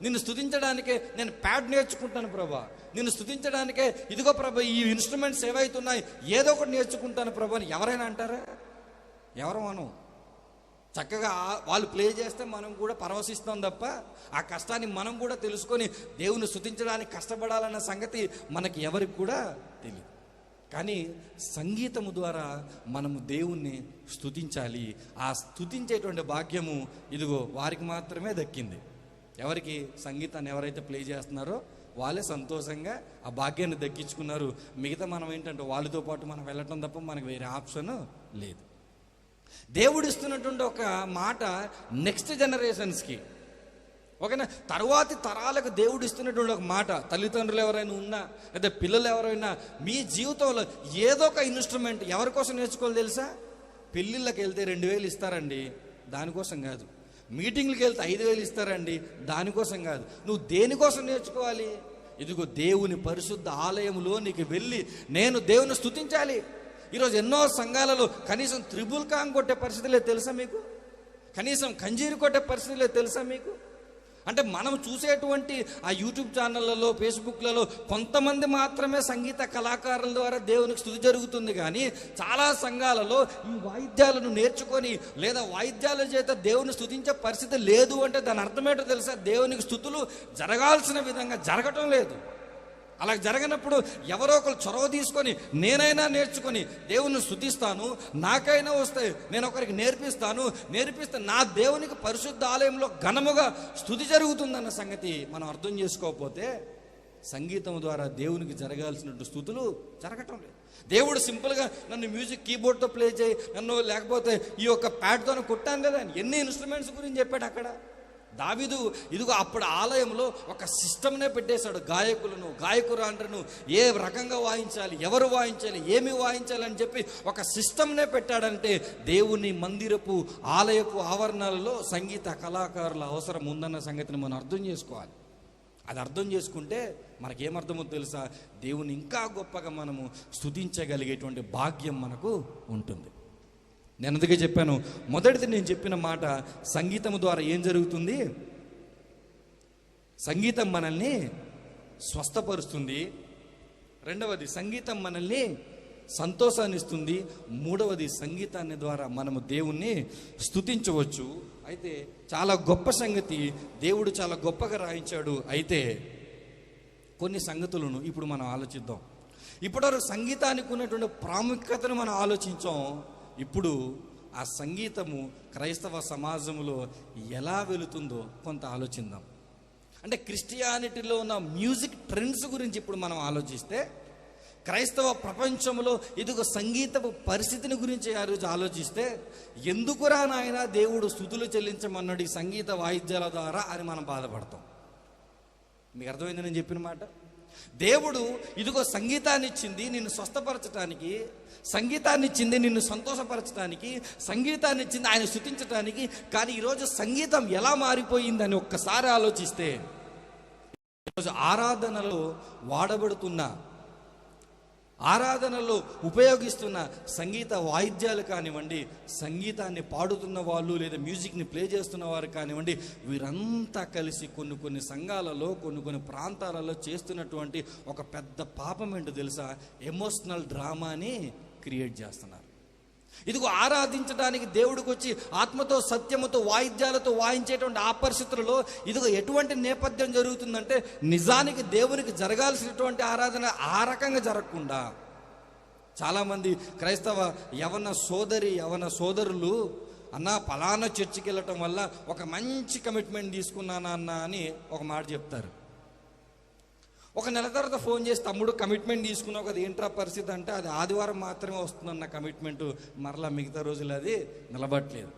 నిన్ను స్తుతించడానికే నేను ప్యాడ్ నేర్చుకుంటాను ప్రభా, నిన్ను స్తుతించడానికే ఇదిగో ప్రభా ఈ ఇన్స్ట్రుమెంట్స్ ఏవైతున్నాయి ఏదో ఒకటి నేర్చుకుంటాను ప్రభా అని ఎవరైనా అంటారా? ఎవరు మనం? చక్కగా వాళ్ళు ప్లే చేస్తే మనం కూడా పరవశిస్తాం తప్ప ఆ కష్టాన్ని మనం కూడా తెలుసుకొని దేవుని స్తుతించడానికి కష్టపడాలన్న సంగతి మనకి ఎవరికి కూడా తెలియదు. కానీ సంగీతము ద్వారా మనము దేవుణ్ణి స్తుతించాలి. ఆ స్తుతించేటువంటి భాగ్యము ఇదిగో వారికి మాత్రమే దక్కింది. ఎవరికి? సంగీతాన్ని ఎవరైతే ప్లే చేస్తున్నారో వాళ్ళే సంతోషంగా ఆ భాగ్యాన్ని దక్కించుకున్నారు. మిగతా మనం ఏంటంటే వాళ్ళతో పాటు మనం వెళ్ళటం తప్ప మనకు వేరే ఆప్షన్ లేదు. దేవుడు ఇస్తున్నటువంటి ఒక మాట నెక్స్ట్ జనరేషన్స్కి, ఓకేనా, తరువాతి తరాలకు దేవుడు ఇస్తున్నటువంటి ఒక మాట. తల్లిదండ్రులు ఎవరైనా ఉన్నా లేదా పిల్లలు ఎవరైనా మీ జీవితంలో ఏదో ఒక ఇన్స్ట్రుమెంట్ ఎవరి కోసం నేర్చుకోవాలి తెలుసా? పెళ్ళిళ్ళకి వెళ్తే 2000 ఇస్తారండి, దానికోసం కాదు. మీటింగ్లకు వెళ్తే 5000 ఇస్తారండి, దానికోసం కాదు. నువ్వు దేనికోసం నేర్చుకోవాలి? ఇదిగో దేవుని పరిశుద్ధ ఆలయంలోనికి వెళ్ళి నేను దేవుని స్తుతించాలి. ఈరోజు ఎన్నో సంఘాలలో కనీసం త్రిబుల్ కాంగ్ కొట్టే పరిస్థితి లేదు తెలుసా మీకు? కనీసం కంజీరు కొట్టే పరిస్థితి లేదు తెలుసా మీకు? అంటే మనం చూసేటువంటి ఆ యూట్యూబ్ ఛానళ్ళలో, ఫేస్బుక్లలో కొంతమంది మాత్రమే సంగీత కళాకారుల ద్వారా దేవునికి స్తుతి జరుగుతుంది. కానీ చాలా సంఘాలలో ఈ వాయిద్యాలను నేర్చుకొని లేదా వాయిద్యాల చేత దేవుని స్తుతించే పరిస్థితి లేదు. అంటే దాని అర్థమేంటో తెలుసా? దేవునికి స్తుతులు జరగాల్సిన విధంగా జరగటం లేదు. అలా జరగనప్పుడు ఎవరో ఒకరు చొరవ తీసుకొని నేనైనా నేర్చుకొని దేవుని స్తుతిస్తాను, నాకైనా వస్తాయి, నేను ఒకరికి నేర్పిస్తే నా దేవునికి పరిశుద్ధ ఆలయంలో ఘనముగా స్తుతి జరుగుతుందన్న సంగతి మనం అర్థం చేసుకోకపోతే సంగీతం ద్వారా దేవునికి జరగాల్సినటువంటి స్తుతులు జరగటం లేదు. దేవుడు సింపుల్గా నన్ను మ్యూజిక్ కీబోర్డ్తో ప్లే చేయి, నన్ను లేకపోతే ఈ యొక్క ప్యాడ్తో కొట్టాను కదా, ఎన్ని ఇన్స్ట్రుమెంట్స్ గురించి చెప్పాడు అక్కడ. దావీదు ఇదిగో అప్పుడు ఆలయంలో ఒక సిస్టమ్నే పెట్టేశాడు. గాయకురాండ్రను ఏ రకంగా వాయించాలి, ఎవరు వాయించాలి, ఏమి వాయించాలి అని చెప్పి ఒక సిస్టమ్నే పెట్టాడంటే దేవుని మందిరపు ఆలయపు ఆవరణాలలో సంగీత కళాకారుల అవసరం ఉందన్న సంగతిని మనం అర్థం చేసుకోవాలి. అది అర్థం చేసుకుంటే మనకేమర్థమో తెలుసా? దేవుని ఇంకా గొప్పగా మనము స్తుతించగలిగేటువంటి భాగ్యం మనకు ఉంటుంది. నేను అందుకే చెప్పాను, మొదటిది నేను చెప్పిన మాట, సంగీతం ద్వారా ఏం జరుగుతుంది? సంగీతం మనల్ని స్వస్థపరుస్తుంది. రెండవది, సంగీతం మనల్ని సంతోషాన్ని ఇస్తుంది. మూడవది, సంగీతాన్ని ద్వారా మనము దేవుణ్ణి స్తుతించవచ్చు. అయితే చాలా గొప్ప సంగతి, దేవుడు చాలా గొప్పగా రాయించాడు. అయితే కొన్ని సంగతులను ఇప్పుడు మనం ఆలోచిద్దాం. ఇప్పటివరకు సంగీతానికి ఉన్నటువంటి ప్రాముఖ్యతను మనం ఆలోచించాం. ఇప్పుడు ఆ సంగీతము క్రైస్తవ సమాజంలో ఎలా వెళుతుందో కొంత ఆలోచిద్దాం. అంటే క్రిస్టియానిటీలో ఉన్న మ్యూజిక్ ట్రెండ్స్ గురించి ఇప్పుడు మనం ఆలోచిస్తే, క్రైస్తవ ప్రపంచంలో ఇదిగో సంగీతపు పరిస్థితిని గురించి ఆ రోజు ఆలోచిస్తే, ఎందుకురా నాయన దేవుడు స్తుతులు చెల్లించమన్నాడు ఈ సంగీత వాయిద్యాల ద్వారా అని మనం బాధపడతాం. మీకు అర్థమైంది నేను చెప్పిన మాట? దేవుడు ఇదిగో సంగీతాన్ని ఇచ్చింది నిన్ను స్వస్థపరచడానికి, సంగీతాన్ని ఇచ్చింది నిన్ను సంతోషపరచడానికి, సంగీతాన్ని ఇచ్చింది ఆయన స్తుతించడానికి. కానీ ఈరోజు సంగీతం ఎలా మారిపోయిందని ఒక్కసారి ఆలోచిస్తే, ఈరోజు ఆరాధనలో వాడబడుతున్న, ఆరాధనలో ఉపయోగిస్తున్న సంగీత వాయిద్యాలు కానివ్వండి, సంగీతాన్ని పాడుతున్న వాళ్ళు లేదా మ్యూజిక్ని ప్లే చేస్తున్న వారు కానివ్వండి, వీరంతా కలిసి కొన్ని సంఘాలలో కొన్ని ప్రాంతాలలో చేస్తున్నటువంటి ఒక పెద్ద పాపం ఏంటో తెలుసా? ఎమోషనల్ డ్రామాని క్రియేట్ చేస్తున్నారు. ఇదిగో ఆరాధించడానికి దేవుడికి వచ్చి ఆత్మతో సత్యముతో వాయిద్యాలతో వాయించేటువంటి ఆ పరిస్థితులలో ఇదిగో ఎటువంటి నేపథ్యం జరుగుతుందంటే, నిజానికి దేవునికి జరగాల్సినటువంటి ఆరాధన ఆ రకంగా జరగకుండా చాలామంది క్రైస్తవ యవన సోదరులు అన్న పలానా చర్చికి వెళ్ళటం వల్ల ఒక మంచి కమిట్మెంట్ తీసుకున్నానా అన్న అని ఒక మాట చెప్తారు. ఒక నెల తర్వాత ఫోన్ చేసి, తమ్ముడు కమిట్మెంట్ తీసుకున్నావు కదా, ఏంట్రా పరిస్థితి అంటే, అది ఆదివారం మాత్రమే వస్తుందన్న కమిట్మెంట్, మరలా మిగతా రోజులు అది నిలబడట్లేదు.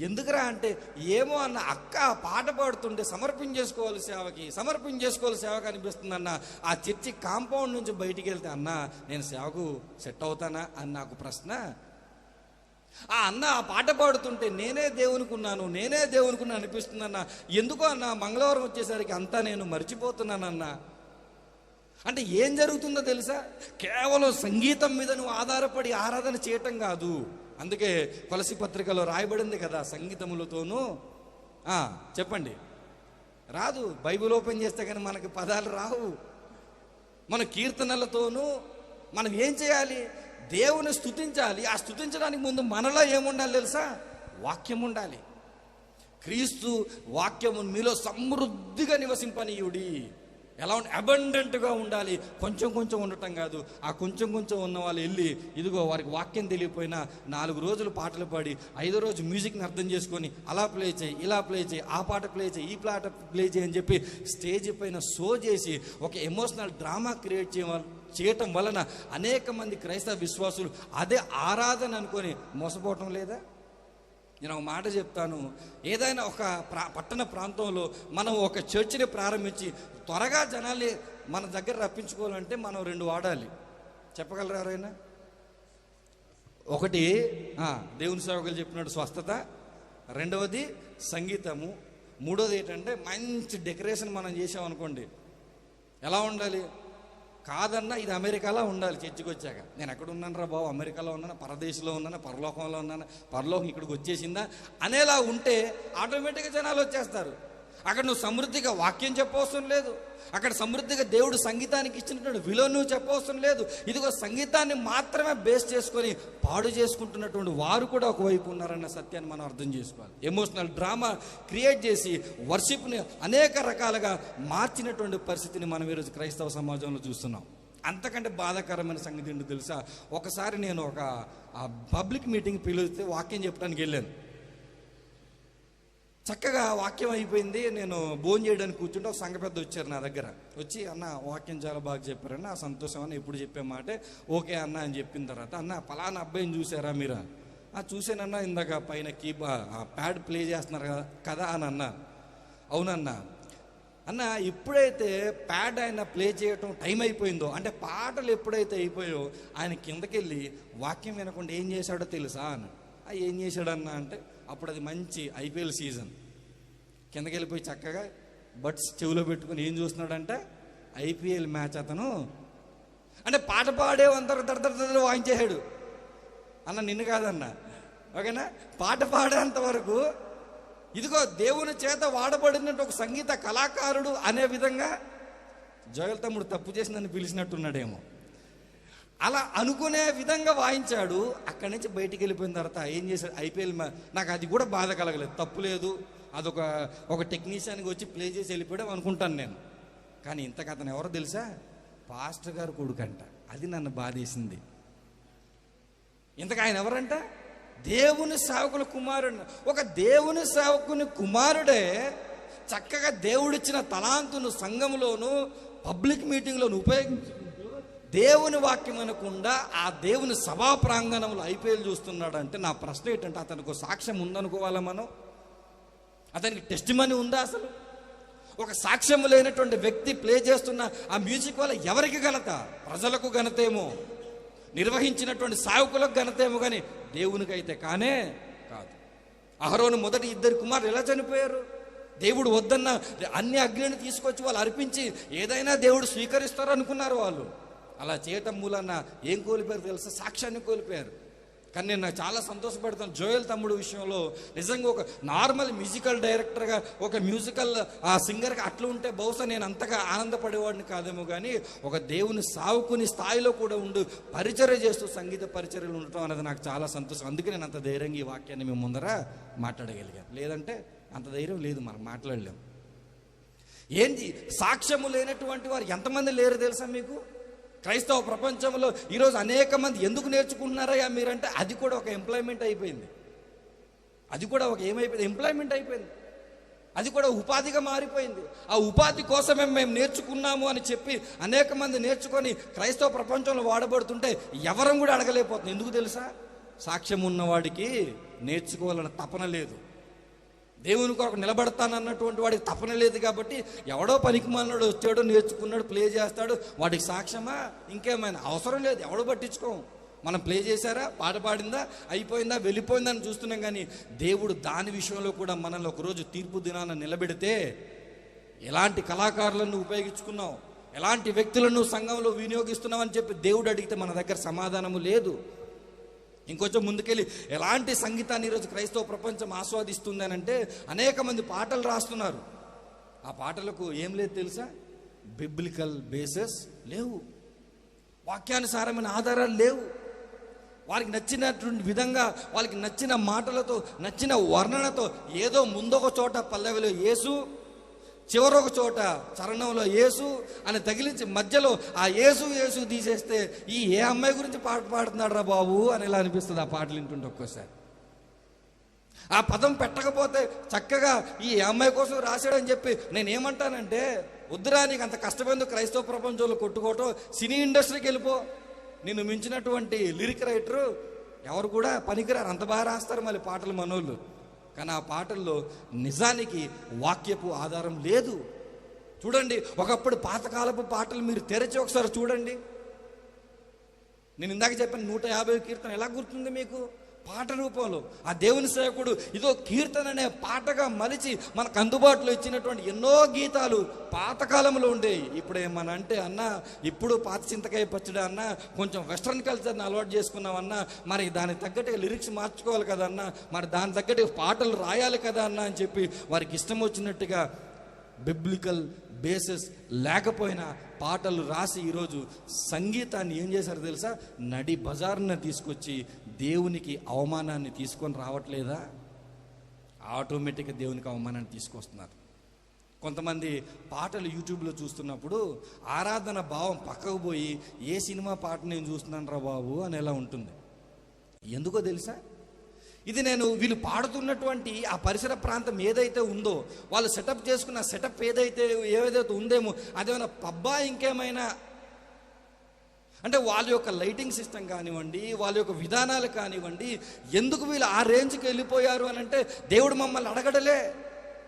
ఎందుకురా అంటే, ఏమో అన్న అక్క పాట పాడుతుంటే సమర్పించేసుకోవాలి సేవకి అనిపిస్తుందన్న. ఆ చర్చి కాంపౌండ్ నుంచి బయటికి వెళ్తే, అన్న నేను సేవకు సెట్ అవుతానా అని నాకు ప్రశ్న. ఆ అన్న ఆ పాట పాడుతుంటే నేనే దేవునుకున్నాను అనిపిస్తుందన్న. ఎందుకో అన్న మంగళవారం వచ్చేసరికి అంతా నేను మర్చిపోతున్నానన్నా. అంటే ఏం జరుగుతుందో తెలుసా? కేవలం సంగీతం మీద నువ్వు ఆధారపడి ఆరాధన చేయటం కాదు. అందుకే కొలసి పత్రికలో రాయబడింది కదా, సంగీతములతోనూ చెప్పండి రాదు. బైబిల్ ఓపెన్ చేస్తే కానీ మనకి పదాలు రావు. మన కీర్తనలతోనూ మనం ఏం చేయాలి? దేవుని స్తుతించాలి. ఆ స్తుతించడానికి ముందు మనలో ఏముండాలి తెలుసా? వాక్యం ఉండాలి. క్రీస్తు వాక్యము మీలో సమృద్ధిగా నివసింపనీయుడి. ఎలా అబండెంట్గా ఉండాలి. కొంచెం కొంచెం ఉండటం కాదు. ఆ కొంచెం కొంచెం ఉన్న వాళ్ళు వెళ్ళి ఇదిగో వారికి వాక్యం తెలియపోయినా 4 రోజులు పాటలు పాడి 5వ రోజు మ్యూజిక్ని అర్థం చేసుకొని అలా ప్లే చేయి, ఇలా ప్లే చేయి, ఆ పాట ప్లే చేయి, ఈ పాట ప్లే చేయి అని చెప్పి స్టేజ్ పైన షో చేసి ఒక ఎమోషనల్ డ్రామా క్రియేట్ చేయటం వలన అనేక మంది క్రైస్తవ విశ్వాసులు అదే ఆరాధన అనుకొని మోసపోవటం లేదా? నేను ఒక మాట చెప్తాను. ఏదైనా ఒక పట్టణ ప్రాంతంలో మనం ఒక చర్చిని ప్రారంభించి త్వరగా జనాల్ని మన దగ్గర రప్పించుకోవాలంటే మనం 2 వాడాలి. చెప్పగలరా ఎవరైనా? ఒకటి దేవుని సేవకులు చెప్పినట్టు స్వస్థత, రెండవది సంగీతము, మూడోది ఏంటంటే మంచి డెకరేషన్ మనం చేసామనుకోండి. ఎలా ఉండాలి? కాదన్నా ఇది అమెరికాలో ఉండాలి. చర్చికి వచ్చాక నేను ఎక్కడ ఉన్నాను రా బాబు, అమెరికాలో ఉన్నాను, పరదేశంలో ఉన్నాను, పరలోకంలో ఉన్నాను, పరలోకం ఇక్కడికి వచ్చేసిందా అనేలా ఉంటే ఆటోమేటిక్గా జనాలు వచ్చేస్తారు. అక్కడ నువ్వు సమృద్ధిగా వాక్యం చెప్పవసరం లేదు. అక్కడ సమృద్ధిగా దేవుడు సంగీతానికి ఇచ్చినటువంటి విలువ నువ్వు చెప్పవసరం లేదు. ఇదిగో సంగీతాన్ని మాత్రమే బేస్ చేసుకొని పాడు చేసుకుంటున్నటువంటి వారు కూడా ఒకవైపు ఉన్నారన్న సత్యాన్ని మనం అర్థం చేసుకోవాలి. ఎమోషనల్ డ్రామా క్రియేట్ చేసి వర్షిప్ని అనేక రకాలుగా మార్చినటువంటి పరిస్థితిని మనం ఈరోజు క్రైస్తవ సమాజంలో చూస్తున్నాం. అంతకంటే బాధాకరమైన సంగతి ఏంటో తెలుసా? ఒకసారి నేను ఒక పబ్లిక్ మీటింగ్ పిలిస్తే వాక్యం చెప్పడానికి వెళ్ళాను. చక్కగా వాక్యం అయిపోయింది. నేను భోజనం చేయడానికి కూర్చుంటే ఒక సంఘ పెద్ద వచ్చారు నా దగ్గర. వచ్చి అన్న వాక్యం చాలా బాగా చెప్పారన్న, ఆ సంతోషం అన్న, ఎప్పుడు చెప్పే మాటే ఓకే అన్న అని చెప్పిన తర్వాత, అన్న పలానా అబ్బాయిని చూసారా మీరు? చూసానన్నా, ఇందాక పైన ప్యాడ్ ప్లే చేస్తున్నారు కదా అని అన్న. అవునన్నా. అన్న ఎప్పుడైతే ప్యాడ్ ఆయన ప్లే చేయటం టైం అయిపోయిందో, అంటే పాటలు ఎప్పుడైతే అయిపోయో ఆయన కిందకెళ్ళి వాక్యం వినకుండా ఏం చేశాడో తెలుసా అని. ఏం చేశాడన్నా అంటే, అప్పుడు అది మంచి ఐపీఎల్ సీజన్. కిందకి వెళ్ళిపోయి చక్కగా బడ్స్ చెవిలో పెట్టుకుని ఏం చూస్తున్నాడంటే ఐపీఎల్ మ్యాచ్. అతను అంటే పాట పాడేవంతరు దర్దర్ వాయించేశాడు. అన్న నిన్ను కాదన్న, ఓకేనా? పాట పాడేంత వరకు ఇదిగో దేవుని చేత వాడబడినట్టు ఒక సంగీత కళాకారుడు అనే విధంగా జోయల్ తమ్ముడు తప్పు చేసి నన్ను పిలిచినట్టున్నాడేమో, అలా అనుకునే విధంగా వాయించాడు. అక్కడి నుంచి బయటికి వెళ్ళిపోయిన తర్వాత ఏం చేశాడు? ఐపీఎల్ నాకు అది కూడా బాధ కలగలేదు, తప్పు లేదు, అదొక టెక్నీషియన్కి వచ్చి ప్లే చేసి వెళ్ళిపోయాడు అనుకుంటాను నేను. కానీ ఇంతకు అతను ఎవరో తెలుసా? పాస్టర్ గారు కొడుకంట. అది నన్ను బాధేసింది. ఇంతకు ఆయన ఎవరంట? దేవుని సేవకుల కుమారుడు. ఒక దేవుని సేవకుని కుమారుడే చక్కగా దేవుడిచ్చిన తలాంతును సంఘంలోను పబ్లిక్ మీటింగ్లోను ఉపయోగించి దేవుని వాక్యం అనకుండా ఆ దేవుని సభా ప్రాంగణంలో ఐపీఎల్ చూస్తున్నాడు అంటే నా ప్రశ్న ఏంటంటే, అతనికి సాక్ష్యం ఉందనుకోవాలా మనం? అతనికి టెస్టిమనీ ఉందా? అసలు ఒక సాక్ష్యం లేనటువంటి వ్యక్తి ప్లే చేస్తున్న ఆ మ్యూజిక్ వల్ల ఎవరికి ఘనత? ప్రజలకు ఘనతేమో, నిర్వహించినటువంటి సేవకులకు ఘనతేమో, కానీ దేవునికి అయితే కానే కాదు. అహరోను మొదటి 2 కుమారులు ఎలా చనిపోయారు? దేవుడు వద్దన్న అన్ని అగ్నిని తీసుకొచ్చి వాళ్ళు అర్పించి ఏదైనా దేవుడు స్వీకరిస్తారు అనుకున్నారు వాళ్ళు. అలా చేయటం మూలన్న ఏం కోల్పోయారు తెలుసా? సాక్ష్యాన్ని కోల్పోయారు. కానీ నేను నాకు చాలా సంతోషపడతాను జోయల్ తమ్ముడు విషయంలో. నిజంగా ఒక నార్మల్ మ్యూజికల్ డైరెక్టర్గా, ఒక మ్యూజికల్ సింగర్గా అట్లా ఉంటే బహుశా నేను అంతగా ఆనందపడేవాడిని కాదేమో, కానీ ఒక దేవుని సావుకుని స్థాయిలో కూడా ఉండి పరిచర్య చేస్తూ సంగీత పరిచర్యలు ఉండటం అనేది నాకు చాలా సంతోషం. అందుకే నేను అంత ధైర్యంగా ఈ వాక్యాన్ని మేము ముందర మాట్లాడగలిగాను. లేదంటే అంత ధైర్యం లేదు, మనం మాట్లాడలేము. ఏంటి సాక్ష్యము లేనటువంటి వారు ఎంతమంది లేరు తెలుసా మీకు? క్రైస్తవ ప్రపంచంలో ఈరోజు అనేక మంది ఎందుకు నేర్చుకుంటున్నారయ్యా మీరంటే, అది కూడా ఒక ఎంప్లాయ్మెంట్ అయిపోయింది. అది కూడా ఒక ఏమైపోయింది? ఎంప్లాయ్మెంట్ అయిపోయింది. అది కూడా ఉపాధిగా మారిపోయింది. ఆ ఉపాధి కోసమే మేము నేర్చుకున్నాము అని చెప్పి అనేక మంది నేర్చుకొని క్రైస్తవ ప్రపంచంలో వాడబడుతుంటే ఎవరం కూడా అడగలేకపోతుంది. ఎందుకు తెలుసా? సాక్ష్యం ఉన్నవాడికి నేర్చుకోవాలన్న తపన లేదు. దేవుని కొరకు నిలబడతానన్నటువంటి వాడికి తపన లేదు. కాబట్టి ఎవడో పనికిమాలినాడు వచ్చాడు, నేర్చుకున్నాడు, ప్లే చేస్తాడు, వాడికి సాక్ష్యమా ఇంకేమైనా అవసరం లేదు. ఎవడో పట్టించుకోం. మనం ప్లే చేశారా, పాట పాడిందా, అయిపోయిందా, వెళ్ళిపోయిందా అని చూస్తున్నాం. కానీ దేవుడు దాని విషయంలో కూడా మనల్ని ఒకరోజు తీర్పు దినాన నిలబెడితే ఎలాంటి కళాకారులను ఉపయోగించుకున్నావు, ఎలాంటి వ్యక్తులను సంఘంలో వినియోగిస్తున్నావు అని చెప్పి దేవుడు అడిగితే మన దగ్గర సమాధానము లేదు. ఇంకొంచెం ముందుకెళ్ళి ఎలాంటి సంగీతాన్ని ఈరోజు క్రైస్తవ ప్రపంచం ఆస్వాదిస్తుంది అని అంటే, అనేక మంది పాటలు రాస్తున్నారు. ఆ పాటలకు ఏం లేదు తెలుసా? బిబ్లికల్ బేసెస్ లేవు, వాక్యానుసారమైన ఆధారాలు లేవు. వారికి నచ్చినటువంటి విధంగా, వాళ్ళకి నచ్చిన మాటలతో, నచ్చిన వర్ణనతో ఏదో ముందొక చోట పల్లవిలో యేసు, చివరొక చోట చరణంలో యేసు అని తగిలించి మధ్యలో ఆ యేసు యేసు తీసేస్తే ఈ ఏ అమ్మాయి గురించి పాట పాడుతున్నాడు రా బాబు అని ఇలా అనిపిస్తుంది ఆ పాటలు వింటుంటే ఒక్కోసారి. ఆ పదం పెట్టకపోతే చక్కగా ఈ అమ్మాయి కోసం రాశాడని చెప్పి నేనేమంటానంటే, వద్దురా నీకు అంత కష్టమెందుకు క్రైస్తవ ప్రపంచంలో కొట్టుకోవటం, సినీ ఇండస్ట్రీకి వెళ్ళిపో. నిన్ను మించినటువంటి లిరిక్ రైటరు ఎవరు కూడా పనికిరారు, అంత బాగా రాస్తారు మళ్ళీ పాటలు మనోళ్ళు. కానీ ఆ పాటల్లో నిజానికి వాక్యపు ఆధారం లేదు. చూడండి, ఒకప్పుడు పాతకాలపు పాటలు మీరు తెరచి ఒకసారి చూడండి. నేను ఇందాక చెప్పిన 150 కీర్తన ఎలా గుర్తుంది మీకు? పాట రూపంలో ఆ దేవుని సేవకుడు ఇదో కీర్తన అనే పాటగా మలిచి మనకు అందుబాటులో ఇచ్చినటువంటి ఎన్నో గీతాలు పాతకాలంలో ఉండేవి. ఇప్పుడు ఏమన్నా అంటే అన్నా ఇప్పుడు పాత చింతకాయ పచ్చడి అన్నా, కొంచెం వెస్ట్రన్ కల్చర్ని అలవాటు చేసుకున్నామన్నా, మరి దానికి తగ్గట్టుగా లిరిక్స్ మార్చుకోవాలి కదన్నా, మరి దాని తగ్గట్టు పాటలు రాయాలి కదా అన్నా అని చెప్పి వారికి ఇష్టం వచ్చినట్టుగా బిబ్లికల్ బేసిస్ లేకపోయినా పాటలు రాసి ఈరోజు సంగీతాన్ని ఏం చేశారు తెలుసా? నడి బజార్ని తీసుకొచ్చి దేవునికి అవమానాన్ని తీసుకొని రావట్లేదా? ఆటోమేటిక్గా దేవునికి అవమానాన్ని తీసుకొస్తున్నారు. కొంతమంది పాటలు యూట్యూబ్లో చూస్తున్నప్పుడు ఆరాధన భావం పక్కకు పోయి ఏ సినిమా పాట నేను చూస్తున్నాను రా బాబు అని ఎలా ఉంటుంది. ఎందుకో తెలుసా? ఇది నేను వీళ్ళు పాడుతున్నటువంటి ఆ పరిసర ప్రాంతం ఏదైతే ఉందో, వాళ్ళు సెటప్ చేసుకున్న సెటప్ ఏదైతే ఉందేమో అదేమైనా పబ్బా ఇంకేమైనా అంటే వాళ్ళ యొక్క లైటింగ్ సిస్టమ్ కానివ్వండి, వాళ్ళ యొక్క విధానాలు కానివ్వండి, ఎందుకు వీళ్ళు ఆ రేంజ్కి వెళ్ళిపోయారు అని అంటే, దేవుడు మమ్మల్ని అడగడలే,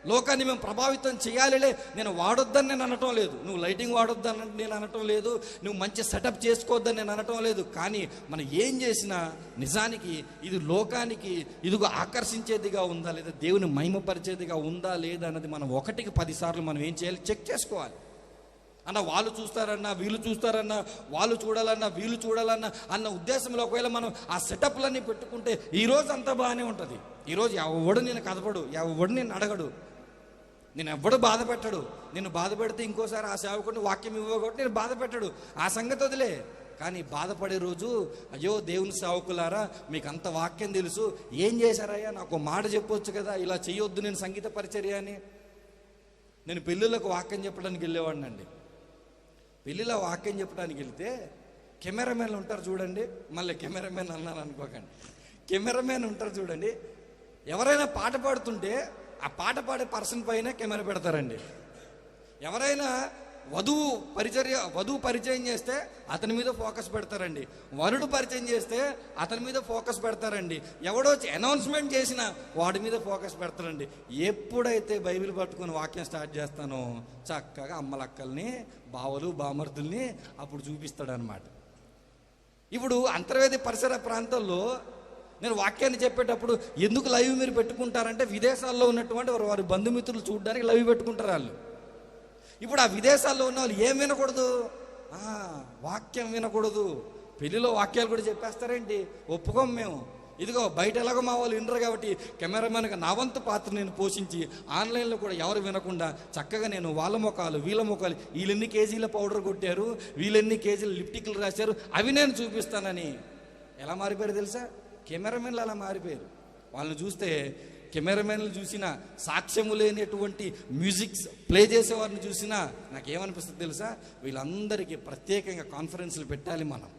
లోకాన్ని మేము ప్రభావితం చేయాలిలే. నేను వాడొద్దని నేను అనటం లేదు, నువ్వు లైటింగ్ వాడొద్దని నేను అనటం లేదు, నువ్వు మంచి సెటప్ చేసుకోవద్దని నేను అనటం లేదు. కానీ మనం ఏం చేసినా నిజానికి ఇది లోకానికి ఇదిగో ఆకర్షించేదిగా ఉందా లేదా, దేవుని మహిమపరిచేదిగా ఉందా లేదా అన్నది మనం 1కి 10 సార్లు మనం ఏం చేయాలి? చెక్ చేసుకోవాలి. అన్న వాళ్ళు చూస్తారన్నా, వీళ్ళు చూస్తారన్నా, వాళ్ళు చూడాలన్నా, వీళ్ళు చూడాలన్నా అన్న ఉద్దేశంలో ఒకవేళ మనం ఆ సెటప్లన్నీ పెట్టుకుంటే ఈరోజు అంతా బాగానే ఉంటుంది. ఈరోజు ఎవడు నేను కదపడు, ఎవడు నేను అడగడు, నేను ఎవడు బాధ పెట్టడు. నేను బాధ పెడితే ఇంకోసారి ఆ సేవకుడిని వాక్యం ఇవ్వకపోతే నేను బాధ పెట్టడు, ఆ సంగతి వదిలే. కానీ బాధపడే రోజు, అయ్యో దేవుని సేవకులారా మీకు అంత వాక్యం తెలుసు, ఏం చేశారయ్యా నాకు మాట చెప్పొచ్చు కదా, ఇలా చేయొద్దు నేను సంగీత పరిచర్య అని. నేను పెళ్ళిళ్ళకు వాక్యం చెప్పడానికి వెళ్ళేవాడిని అండి. పెళ్ళిలో వాక్యం చెప్పడానికి వెళ్తే కెమెరామెన్లు ఉంటారు చూడండి, మళ్ళీ కెమెరామెన్ అన్నాను అనుకోకండి, కెమెరామెన్ ఉంటారు చూడండి. ఎవరైనా పాట పాడుతుంటే ఆ పాట పాడే పర్సన్ పైన కెమెరా పెడతారండి. ఎవరైనా వధువు పరిచయం చేస్తే అతని మీద ఫోకస్ పెడతారండి, వరుడు పరిచయం చేస్తే అతని మీద ఫోకస్ పెడతారండి, ఎవడో అనౌన్స్మెంట్ చేసినా వాడి మీద ఫోకస్ పెడతారండి. ఎప్పుడైతే బైబిల్ పట్టుకొని వాక్యం స్టార్ట్ చేస్తానో చక్కగా అమ్మలక్కల్ని, బావలు, బామర్దుల్ని అప్పుడు చూపిస్తాడనమాట. ఇప్పుడు అంతర్వేది పరిసర ప్రాంతాల్లో నేను వాక్యాన్ని చెప్పేటప్పుడు ఎందుకు లైవ్ మీరు పెట్టుకుంటారంటే, విదేశాల్లో ఉన్నటువంటి వారి బంధుమిత్రులు చూడడానికి లైవ్ పెట్టుకుంటారు వాళ్ళు. ఇప్పుడు ఆ విదేశాల్లో ఉన్న వాళ్ళు ఏం వినకూడదు? వాక్యం వినకూడదు. పెళ్లిలో వాక్యాలు కూడా చెప్పేస్తారేంటి? ఒప్పుకోం మేము. ఇదిగో బయట ఎలాగో మా వాళ్ళు వినరు కాబట్టి కెమెరామెన్గా నా వంతు పాత్ర నేను పోషించి ఆన్లైన్లో కూడా ఎవరు వినకుండా చక్కగా నేను వాళ్ళ ముఖాలు వీళ్ళ ముఖాలు, వీళ్ళెన్ని కేజీల పౌడర్ కొట్టారు, వీళ్ళెన్ని కేజీల లిప్టిక్లు రాశారు, అవి నేను చూపిస్తానని ఎలా మారిపోయారు తెలుసా? కెమెరామెన్లు అలా మారిపోయారు. వాళ్ళని చూస్తే కెమెరామెన్లు చూసినా, సాక్ష్యము లేనటువంటి మ్యూజిక్స్ ప్లే చేసేవారిని చూసినా నాకేమనిపిస్తుంది తెలుసా? వీళ్ళందరికీ ప్రత్యేకంగా కాన్ఫరెన్స్లు పెట్టాలి మనం.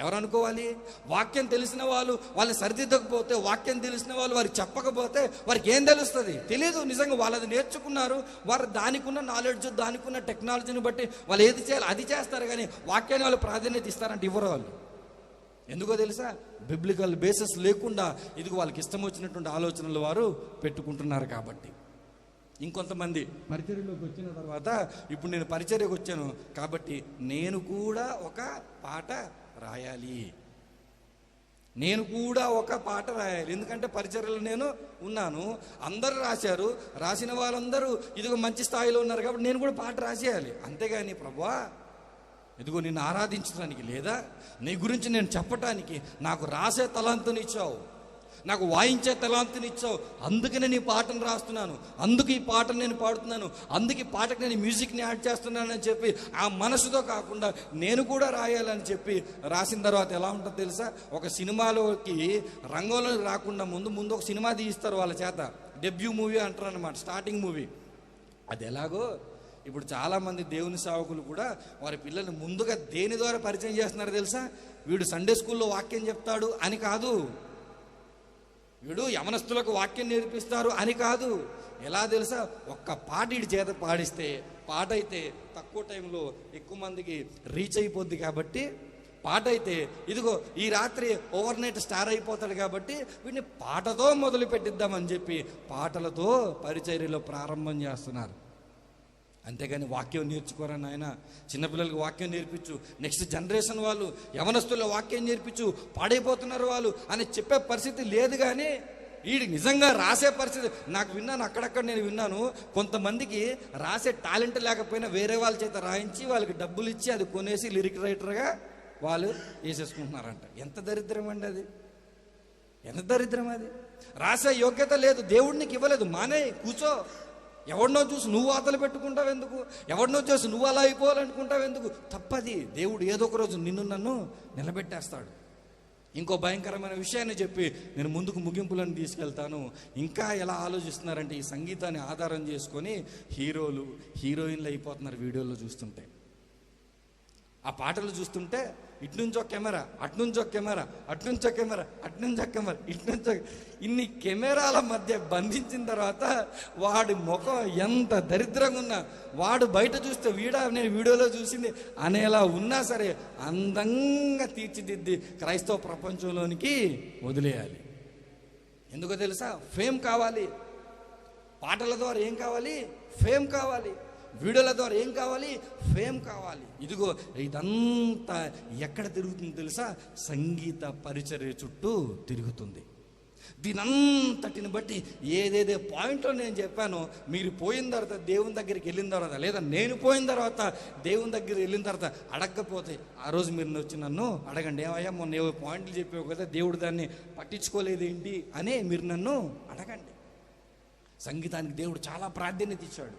ఎవరు అనుకోవాలి? వాక్యం తెలిసిన వాళ్ళని సరిదిద్దకపోతే, వాక్యం తెలిసిన వాళ్ళు వారికి చెప్పకపోతే వారికి ఏం తెలుస్తుంది? తెలియదు. నిజంగా వాళ్ళు అది నేర్చుకున్నారు, వారు దానికి ఉన్న నాలెడ్జ్, దానికి ఉన్న టెక్నాలజీని బట్టి వాళ్ళు ఏది చేయాలి అది చేస్తారు. కానీ వాక్యాన్ని వాళ్ళు ప్రాధాన్యత ఇస్తారంటే ఇవ్వరు వాళ్ళు. ఎందుకో తెలుసా? బిబ్లికల్ బేసిస్ లేకుండా ఇదిగో వాళ్ళకి ఇష్టం వచ్చినటువంటి ఆలోచనలు వారు పెట్టుకుంటున్నారు. కాబట్టి ఇంకొంతమంది పరిచర్యలోకి వచ్చిన తర్వాత, ఇప్పుడు నేను పరిచర్యకు వచ్చాను కాబట్టి నేను కూడా ఒక పాట రాయాలి, నేను కూడా ఒక పాట రాయాలి. ఎందుకంటే పరిచర్యలో నేను ఉన్నాను, అందరూ రాశారు, రాసిన వాళ్ళందరూ ఇదిగో మంచి స్థాయిలో ఉన్నారు కాబట్టి నేను కూడా పాట రాసేయాలి. అంతేగాని ప్రభువా ఇదిగో నిన్ను ఆరాధించడానికి లేదా నీ గురించి నేను చెప్పటానికి నాకు రాసే తలాంతునిచ్చావు, నాకు వాయించే తలాంతునిచ్చావు, అందుకనే నీ పాటను రాస్తున్నాను, అందుకు ఈ పాటను నేను పాడుతున్నాను, అందుకు ఈ పాటకు నేను మ్యూజిక్ని యాడ్ చేస్తున్నానని చెప్పి ఆ మనసుతో కాకుండా నేను కూడా రాయాలని చెప్పి రాసిన తర్వాత ఎలా ఉంటుందో తెలుసా? ఒక సినిమాలోకి రంగంలోకి రాకుండా ముందు ఒక సినిమా తీయిస్తారు వాళ్ళ చేత, డెబ్యూ మూవీ అంటారు అనమాట, స్టార్టింగ్ మూవీ. అది ఎలాగో ఇప్పుడు చాలామంది దేవుని సేవకులు కూడా వారి పిల్లల్ని ముందుగా దేని ద్వారా పరిచయం చేస్తున్నారు తెలుసా? వీడు సండే స్కూల్లో వాక్యం చెప్తాడు అని కాదు, వీడు యవనస్తులకు వాక్యం నేర్పిస్తారు అని కాదు. ఎలా తెలుసా? ఒక్క పాట వీడి చేత పాడిస్తే పాట అయితే తక్కువ టైంలో ఎక్కువ మందికి రీచ్ అయిపోద్ది కాబట్టి, పాట అయితే ఇదిగో ఈ రాత్రి ఓవర్ నైట్ స్టార్ అయిపోతాడు కాబట్టి వీడిని పాటతో మొదలు పెట్టిద్దామని చెప్పి పాటలతో పరిచర్యలో ప్రారంభం చేస్తున్నారు. అంతేగాని వాక్యం నేర్చుకోరని ఆయన చిన్నపిల్లలకి వాక్యం నేర్పించు, నెక్స్ట్ జనరేషన్ వాళ్ళు యవనస్తుల వాక్యం నేర్పించు, పాడైపోతున్నారు వాళ్ళు అని చెప్పే పరిస్థితి లేదు. కానీ వీడికి నిజంగా రాసే పరిస్థితి నాకు విన్నాను, అక్కడక్కడ నేను విన్నాను. కొంతమందికి రాసే టాలెంట్ లేకపోయినా వేరే వాళ్ళ చేత రాయించి వాళ్ళకి డబ్బులు ఇచ్చి అది కొనేసి లిరిక్ రైటర్గా వాళ్ళు వేసేసుకుంటున్నారంట. ఎంత దరిద్రం అండి అది, ఎంత దరిద్రం అది. రాసే యోగ్యత లేదు, దేవుడికి ఇవ్వలేదు, మానే కూర్చో. ఎవరినో చూసి నువ్వు ఆతలు పెట్టుకుంటావు ఎందుకు? ఎవరినో చూసి నువ్వు అలా అయిపోవాలనుకుంటావు ఎందుకు? తప్పది. దేవుడు ఏదో ఒక రోజు నిన్ను నన్ను నిలబెట్టేస్తాడు. ఇంకో భయంకరమైన విషయాన్ని చెప్పి నేను ముందుకు ముగింపులను తీసుకెళ్తాను. ఇంకా ఎలా ఆలోచిస్తున్నారంటే ఈ సంగీతాన్ని ఆధారం చేసుకొని హీరోలు హీరోయిన్లు అయిపోతున్నారు. వీడియోలో చూస్తుంటే, ఆ పాటలు చూస్తుంటే ఇట్నుంచో కెమెరా, అట్నుంచో కెమెరా, అట్నుంచో కెమెరా, అట్నుంచో కెమెరా, ఇట్నుంచో, ఇన్ని కెమెరాల మధ్య బంధించిన తర్వాత వాడి ముఖం ఎంత దరిద్రంగా ఉన్నా, వాడు బయట చూస్తే వీడా నేను వీడియోలో చూసింది అనేలా ఉన్నా సరే అందంగా తీర్చిదిద్ది క్రైస్తవ ప్రపంచంలోనికి వదిలేయాలి. ఎందుకో తెలుసా? ఫేమ్ కావాలి. పాటల ద్వారా ఏం కావాలి? ఫేమ్ కావాలి. వీడియోల ద్వారా ఏం కావాలి? ఫేమ్ కావాలి. ఇదిగో ఇదంతా ఎక్కడ తిరుగుతుంది తెలుసా? సంగీత పరిచర్య చుట్టూ తిరుగుతుంది. దీనంతటిని బట్టి ఏదేదే పాయింట్లో నేను చెప్పానో మీరు పోయిన తర్వాత దేవుని దగ్గరికి వెళ్ళిన తర్వాత, లేదా నేను పోయిన తర్వాత దేవుని దగ్గరికి వెళ్ళిన తర్వాత అడగకపోతే ఆ రోజు మీరు వచ్చి నన్ను అడగండి, ఏమయ్యా మొన్న ఏవో పాయింట్లు చెప్పావు కదా, దేవుడు దాన్ని పట్టించుకోలేదేంటి అని మీరు నన్ను అడగండి. సంగీతానికి దేవుడు చాలా ప్రాధాన్యత ఇచ్చాడు.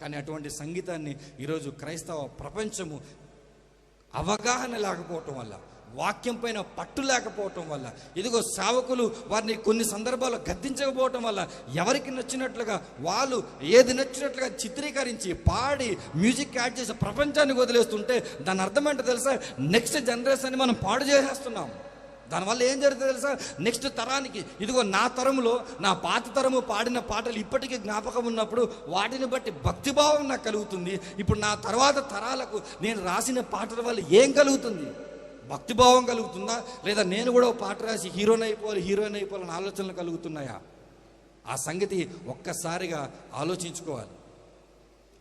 కానీ అటువంటి సంగీతాన్ని ఈరోజు క్రైస్తవ ప్రపంచము అవగాహన లేకపోవటం వల్ల, వాక్యం పైన పట్టు లేకపోవటం వల్ల, ఇదిగో సేవకులు వారిని కొన్ని సందర్భాల్లో గద్దించకపోవటం వల్ల ఎవరికి నచ్చినట్లుగా వాళ్ళు ఏది నచ్చినట్లుగా చిత్రీకరించి పాడి మ్యూజిక్ యాడ్ చేసి ప్రపంచానికి వదిలేస్తుంటే దాని అర్థం ఏంటో తెలుసా? నెక్స్ట్ జనరేషన్ని మనం పాడు చేసేస్తున్నాం. దానివల్ల ఏం జరుగుతుంది తెలుసా? నెక్స్ట్ తరానికి, ఇదిగో నా తరములో నా పాత తరము పాడిన పాటలు ఇప్పటికీ జ్ఞాపకం ఉన్నప్పుడు వాటిని బట్టి భక్తిభావం నాకు కలుగుతుంది. ఇప్పుడు నా తర్వాత తరాలకు నేను రాసిన పాటల వల్ల ఏం కలుగుతుంది? భక్తిభావం కలుగుతుందా? లేదా నేను కూడా పాట రాసి హీరోయిన్ అయిపోవాలని ఆలోచనలు కలుగుతున్నాయా? ఆ సంగతి ఒక్కసారిగా ఆలోచించుకోవాలి.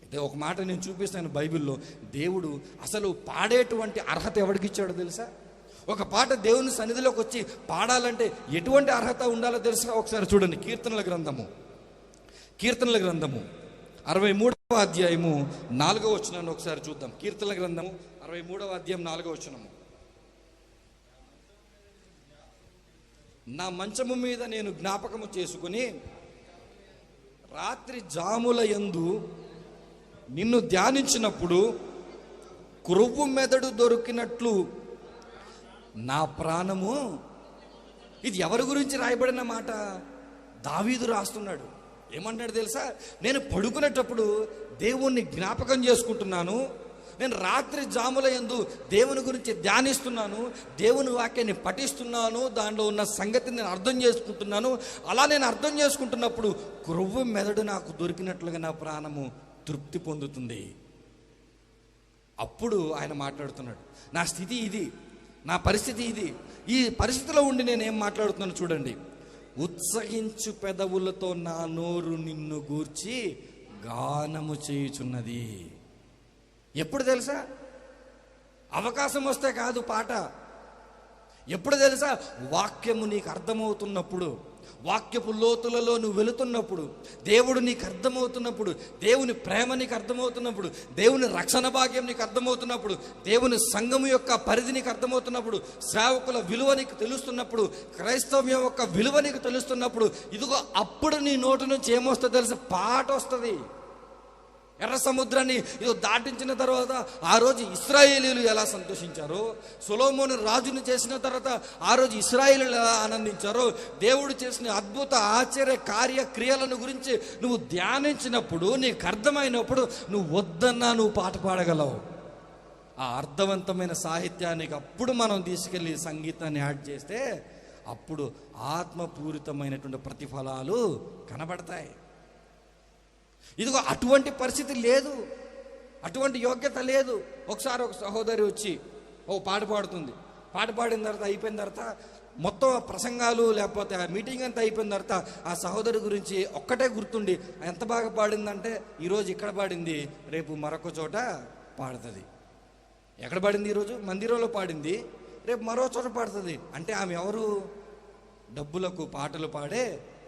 అయితే ఒక మాట నేను చూపిస్తాను బైబిల్లో. దేవుడు అసలు పాడేటువంటి అర్హత ఎవరికి ఇచ్చాడో తెలుసా? ఒక పాట దేవుని సన్నిధిలోకి వచ్చి పాడాలంటే ఎటువంటి అర్హత ఉండాలో తెలుసా? ఒకసారి చూడండి. కీర్తనల గ్రంథము 63వ అధ్యాయము 4వ వచనాన్ని ఒకసారి చూద్దాం. కీర్తనల గ్రంథము 63వ అధ్యాయం 4వ వచనము. నా మంచము మీద నేను జ్ఞాపకము చేసుకుని రాత్రి జాముల యందు నిన్ను ధ్యానించినప్పుడు క్రొవ్వు మెదడు దొరికినట్లు నా ప్రాణము. ఇది ఎవరి గురించి రాయబడిన మాట? దావీదు రాస్తున్నాడు. ఏమంటాడు తెలుసా? నేను పడుకునేటప్పుడు దేవుణ్ణి జ్ఞాపకం చేసుకుంటున్నాను, నేను రాత్రి జాముల యందు దేవుని గురించి ధ్యానిస్తున్నాను, దేవుని వాక్యాన్ని పఠిస్తున్నాను, దానిలో ఉన్న సంగతిని నేను అర్థం చేసుకుంటున్నాను. అలా నేను అర్థం చేసుకుంటున్నప్పుడు క్రొవ్వు మెదడు నాకు దొరికినట్లుగా నా ప్రాణము తృప్తి పొందుతుంది. అప్పుడు ఆయన మాట్లాడుతున్నాడు, నా స్థితి ఇది, నా పరిస్థితి ఇది. ఈ పరిస్థితిలో ఉండి నేనేం మాట్లాడుతున్నాను చూడండి. ఉత్సహించు పెదవులతో నా నోరు నిన్ను గూర్చి గానము చేయుచున్నది. ఎప్పుడు తెలుసా? అవకాశం వస్తే కాదు పాట. ఎప్పుడు తెలుసా? వాక్యము నీకు అర్థమవుతున్నప్పుడు, వాక్యపు లోతులలో నువ్వు వెళుతున్నప్పుడు, దేవుడు నీకు అర్థమవుతున్నప్పుడు, దేవుని ప్రేమ నీకు అర్థమవుతున్నప్పుడు, దేవుని రక్షణ భాగ్యం నీకు అర్థమవుతున్నప్పుడు, దేవుని సంఘము యొక్క పరిధి నీకు అర్థమవుతున్నప్పుడు, సేవకుల విలువ నీకు తెలుస్తున్నప్పుడు, క్రైస్తవ్యం యొక్క విలువ నీకు తెలుస్తున్నప్పుడు, ఇదిగో అప్పుడు నీ నోటి నుంచి ఏమొస్తుందో తెలుసా? పాట వస్తుంది. ఎర్ర సముద్రాన్ని ఇదో దాటించిన తర్వాత ఆ రోజు ఇశ్రాయేలీయులు ఎలా సంతోషించారో, సొలొమోను రాజును చేసిన తర్వాత ఆ రోజు ఇశ్రాయేలీయులు ఎలా ఆనందించారో, దేవుడు చేసిన అద్భుత ఆశ్చర్య కార్యక్రియలను గురించి నువ్వు ధ్యానించినప్పుడు, నీకు అర్థమైనప్పుడు నువ్వు వద్దన్నా నువ్వు పాట పాడగలవు. ఆ అర్థవంతమైన సాహిత్యానికి అప్పుడు మనం తీసుకెళ్ళి సంగీతాన్ని యాడ్ చేస్తే అప్పుడు ఆత్మపూరితమైనటువంటి ప్రతిఫలాలు కనబడతాయి. ఇదిగో అటువంటి పరిస్థితి లేదు, అటువంటి యోగ్యత లేదు. ఒకసారి ఒక సహోదరి వచ్చి ఓ పాట పాడుతుంది. పాట పాడిన తర్వాత అయిపోయిన తర్వాత మొత్తం ప్రసంగాలు లేకపోతే ఆ మీటింగ్ అంతా అయిపోయిన తర్వాత ఆ సహోదరి గురించి ఒక్కటే గుర్తుండి ఎంత బాగా పాడిందంటే, ఈరోజు ఇక్కడ పాడింది, రేపు మరొక చోట పాడుతుంది. ఎక్కడ పాడింది? ఈరోజు మందిరంలో పాడింది, రేపు మరో చోట పాడుతుంది. అంటే ఆమె ఎవరు? డబ్బులకు పాటలు పాడే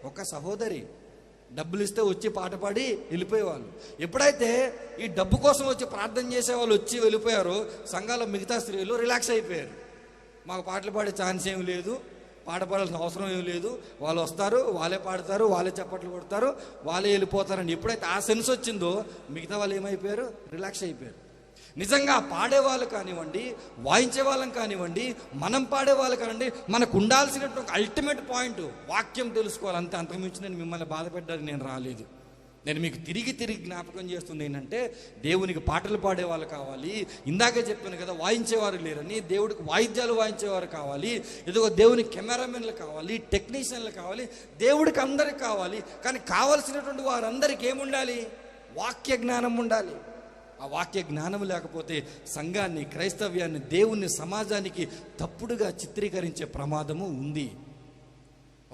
ఒక సహోదరి. డబ్బులు ఇస్తే వచ్చి పాట పాడి వెళ్ళిపోయేవాళ్ళు. ఎప్పుడైతే ఈ డబ్బు కోసం వచ్చి ప్రార్థన చేసేవాళ్ళు వచ్చి వెళ్ళిపోయారో, సంఘాల మిగతా స్త్రీలు రిలాక్స్ అయిపోయారు. మాకు పాటలు పాడే ఛాన్స్ ఏమి లేదు, పాట పాడాల్సిన అవసరం ఏమి లేదు, వాళ్ళు వస్తారు, వాళ్ళే పాడతారు, వాళ్ళే చప్పట్లు కొడతారు, వాళ్ళే వెళ్ళిపోతారని ఎప్పుడైతే ఆ సెన్స్ వచ్చిందో మిగతా వాళ్ళు ఏమైపోయారు? రిలాక్స్ అయిపోయారు. నిజంగా పాడేవాళ్ళు కానివ్వండి, వాయించే వాళ్ళం కానివ్వండి, మనం పాడేవాళ్ళు కానివ్వండి, మనకు ఉండాల్సినటువంటి ఒక అల్టిమేట్ పాయింట్ వాక్యం తెలుసుకోవాలి. అంతే. అంతకుమించి నేను మిమ్మల్ని బాధ పెట్టడానికి నేను రాలేదు. నేను మీకు తిరిగి జ్ఞాపకం చేస్తుంది ఏంటంటే, దేవునికి పాటలు పాడేవాళ్ళు కావాలి. ఇందాకే చెప్పాను కదా, వాయించేవారు లేరని. దేవుడికి వాయిద్యాలు వాయించేవారు కావాలి. ఇదిగో దేవునికి కెమెరామెన్లు కావాలి, టెక్నీషియన్లు కావాలి, దేవుడికి అందరికి కావాలి. కానీ కావలసినటువంటి వారందరికీ ఏముండాలి? వాక్య జ్ఞానం ఉండాలి. ఆ వాక్య జ్ఞానం లేకపోతే సంఘాన్ని, క్రైస్తవ్యాన్ని, దేవుణ్ణి, సమాజానికి తప్పుడుగా చిత్రీకరించే ప్రమాదము ఉంది.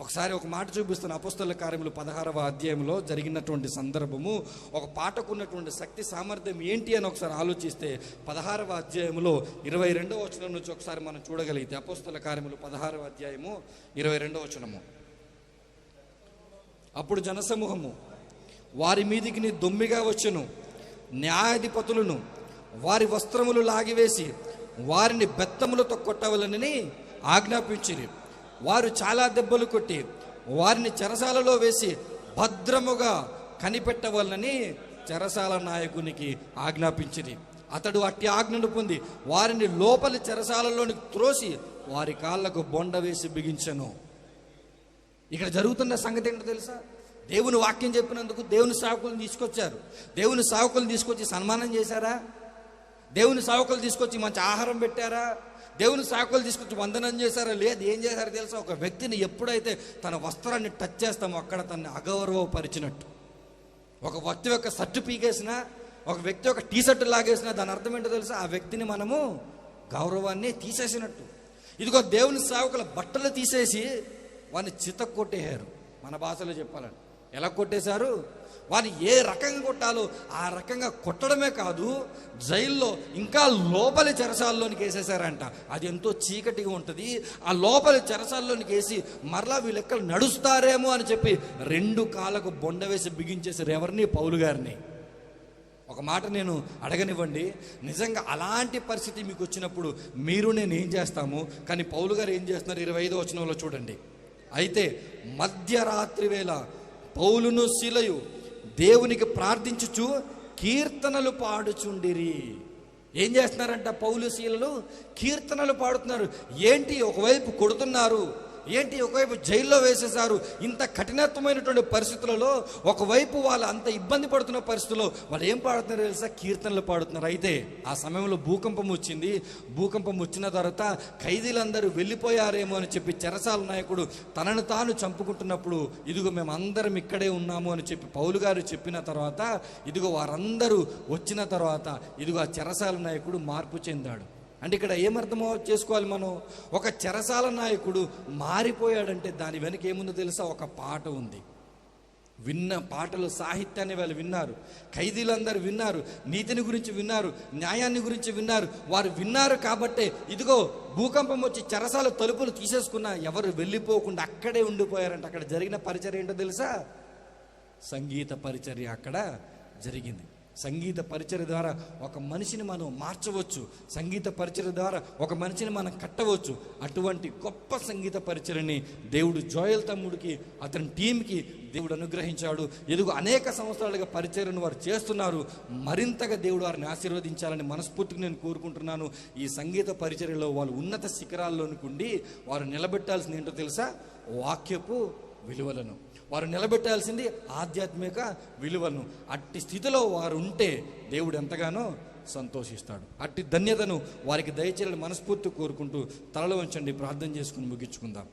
ఒకసారి ఒక మాట చూపిస్తున్న అపోస్తలుల కార్యములు 16వ అధ్యాయంలో జరిగినటువంటి సందర్భము, ఒక పాటకు ఉన్నటువంటి శక్తి సామర్థ్యం ఏంటి అని ఒకసారి ఆలోచిస్తే 16వ అధ్యాయంలో 22వ వచనం నుంచి ఒకసారి మనం చూడగలిగితే, అపోస్తలుల కార్యములు 16వ అధ్యాయము 22వ వచనము. అప్పుడు జనసమూహము వారి మీదికి దొమ్మిగా వచ్చెను, న్యాయాధిపతులను వారి వస్త్రములు లాగివేసి వారిని బెత్తములతో కొట్టవలనని ఆజ్ఞాపించిరి. వారు చాలా దెబ్బలు కొట్టి వారిని చెరసాలలో వేసి భద్రముగా కనిపెట్టవలనని చెరసాల నాయకునికి ఆజ్ఞాపించిరి. అతడు అట్టి ఆజ్ఞను పొంది వారిని లోపలి చెరసాలలోనికి త్రోసి వారి కాళ్ళకు బొండ వేసి బిగించెను. ఇక్కడ జరుగుతున్న సంగతి ఏంటో తెలుసా? దేవుని వాక్యం చెప్పినందుకు దేవుని సేవకులను తీసుకొచ్చారు. దేవుని సేవకులను తీసుకొచ్చి సన్మానం చేశారా? దేవుని సేవకులు తీసుకొచ్చి మంచి ఆహారం పెట్టారా? దేవుని సేవకులు తీసుకొచ్చి వందనం చేశారా? లేదు. ఏం చేశారో తెలుసా? ఒక వ్యక్తిని ఎప్పుడైతే తన వస్త్రాన్ని టచ్ చేస్తామో అక్కడ తనని అగౌరవపరిచినట్టు. ఒక వ్యక్తి యొక్క షర్టు పీకేసినా, ఒక వ్యక్తి యొక్క టీ షర్ట్ లాగేసినా దాని అర్థం ఏంటో తెలుసా? ఆ వ్యక్తిని మనము గౌరవాన్ని తీసేసినట్టు. ఇదిగో దేవుని సేవకుల బట్టలు తీసేసి వాడిని చితక్ కొట్టేశారు. మన భాషలో చెప్పాలని ఎలా కొట్టేశారు? వారిని ఏ రకంగా కొట్టాలో ఆ రకంగా కొట్టడమే కాదు, జైల్లో ఇంకా లోపలి చెరసాల్లోనికి వేసేసారంట. అది ఎంతో చీకటిగా ఉంటుంది. ఆ లోపలి చెరసాల్లోనికి వేసి మరలా వీళ్ళు ఎక్కడ నడుస్తారేమో అని చెప్పి 2 కాళ్ళకు బొండ వేసి బిగించేశారు. ఎవరిని? పౌలు గారిని. ఒక మాట నేను అడగనివ్వండి, నిజంగా అలాంటి పరిస్థితి మీకు వచ్చినప్పుడు మీరు నేను ఏం చేస్తాము? కానీ పౌలు గారు ఏం చేస్తున్నారు? 25వ వచనంలో చూడండి. అయితే మధ్యరాత్రి వేళ పౌలును శీలయు దేవునికి ప్రార్థించుచు కీర్తనలు పాడుచుండిరి. ఏం చేస్తున్నారంట? పౌలు శీలలు కీర్తనలు పాడుతున్నారు. ఏంటి? ఒకవైపు కొడుతున్నారు, ఏంటి ఒకవైపు జైల్లో వేసేశారు. ఇంత కఠినత్వమైనటువంటి పరిస్థితులలో ఒకవైపు వాళ్ళు అంత ఇబ్బంది పడుతున్న పరిస్థితుల్లో వాళ్ళు ఏం పాడుతున్నారు తెలుసా? కీర్తనలు పాడుతున్నారు. అయితే ఆ సమయంలో భూకంపం వచ్చింది. భూకంపం వచ్చిన తర్వాత ఖైదీలందరూ వెళ్ళిపోయారేమో అని చెప్పి చెరసాల నాయకుడు తనను తాను చంపుకుంటున్నప్పుడు, ఇదిగో మేము అందరం ఇక్కడే ఉన్నాము అని చెప్పి పౌలు గారు చెప్పిన తర్వాత, ఇదిగో వారందరూ వచ్చిన తర్వాత ఇదిగో ఆ చెరసాల నాయకుడు మార్పు చెందాడు. అంటే ఇక్కడ ఏమర్థమో చేసుకోవాలి మనం? ఒక చెరసాల నాయకుడు మారిపోయాడంటే దాని వెనక ఏముందో తెలుసా? ఒక పాట ఉంది. విన్న పాటలు, సాహిత్యాన్ని వాళ్ళు విన్నారు. ఖైదీలందరూ విన్నారు, నీతిని గురించి విన్నారు, న్యాయాన్ని గురించి విన్నారు. వారు విన్నారు కాబట్టే ఇదిగో భూకంపం వచ్చి చెరసాల తలుపులు తీసేసుకున్నా ఎవరు వెళ్ళిపోకుండా అక్కడే ఉండిపోయారంట. అక్కడ జరిగిన పరిచర్య ఏంటో తెలుసా? సంగీత పరిచర్య అక్కడ జరిగింది. సంగీత పరిచర్య ద్వారా ఒక మనిషిని మనం మార్చవచ్చు, సంగీత పరిచర్య ద్వారా ఒక మనిషిని మనం కట్టవచ్చు. అటువంటి గొప్ప సంగీత పరిచర్యని దేవుడు జోయల్ తమ్ముడికి, అతని టీంకి దేవుడు అనుగ్రహించాడు. ఎదుగు అనేక సంవత్సరాలుగా పరిచర్యను వారు చేస్తున్నారు. మరింతగా దేవుడు వారిని ఆశీర్వదించాలని మనస్ఫూర్తిగా నేను కోరుకుంటున్నాను. ఈ సంగీత పరిచర్యలో వాళ్ళు ఉన్నత శిఖరాల్లోనికి ఉండి వారు నిలబెట్టాల్సింది ఏంటో తెలుసా? వాక్యపు విలువలను. వారు నిలబెట్టాల్సింది ఆధ్యాత్మిక విలువలను. అట్టి స్థితిలో వారు ఉంటే దేవుడు ఎంతగానో సంతోషిస్తాడు. అట్టి ధన్యతను వారికి దయచేయాలని మనస్ఫూర్తి కోరుకుంటూ తలలో ఉంచండి, ప్రార్థన చేసుకుని ముగించుకుందాం.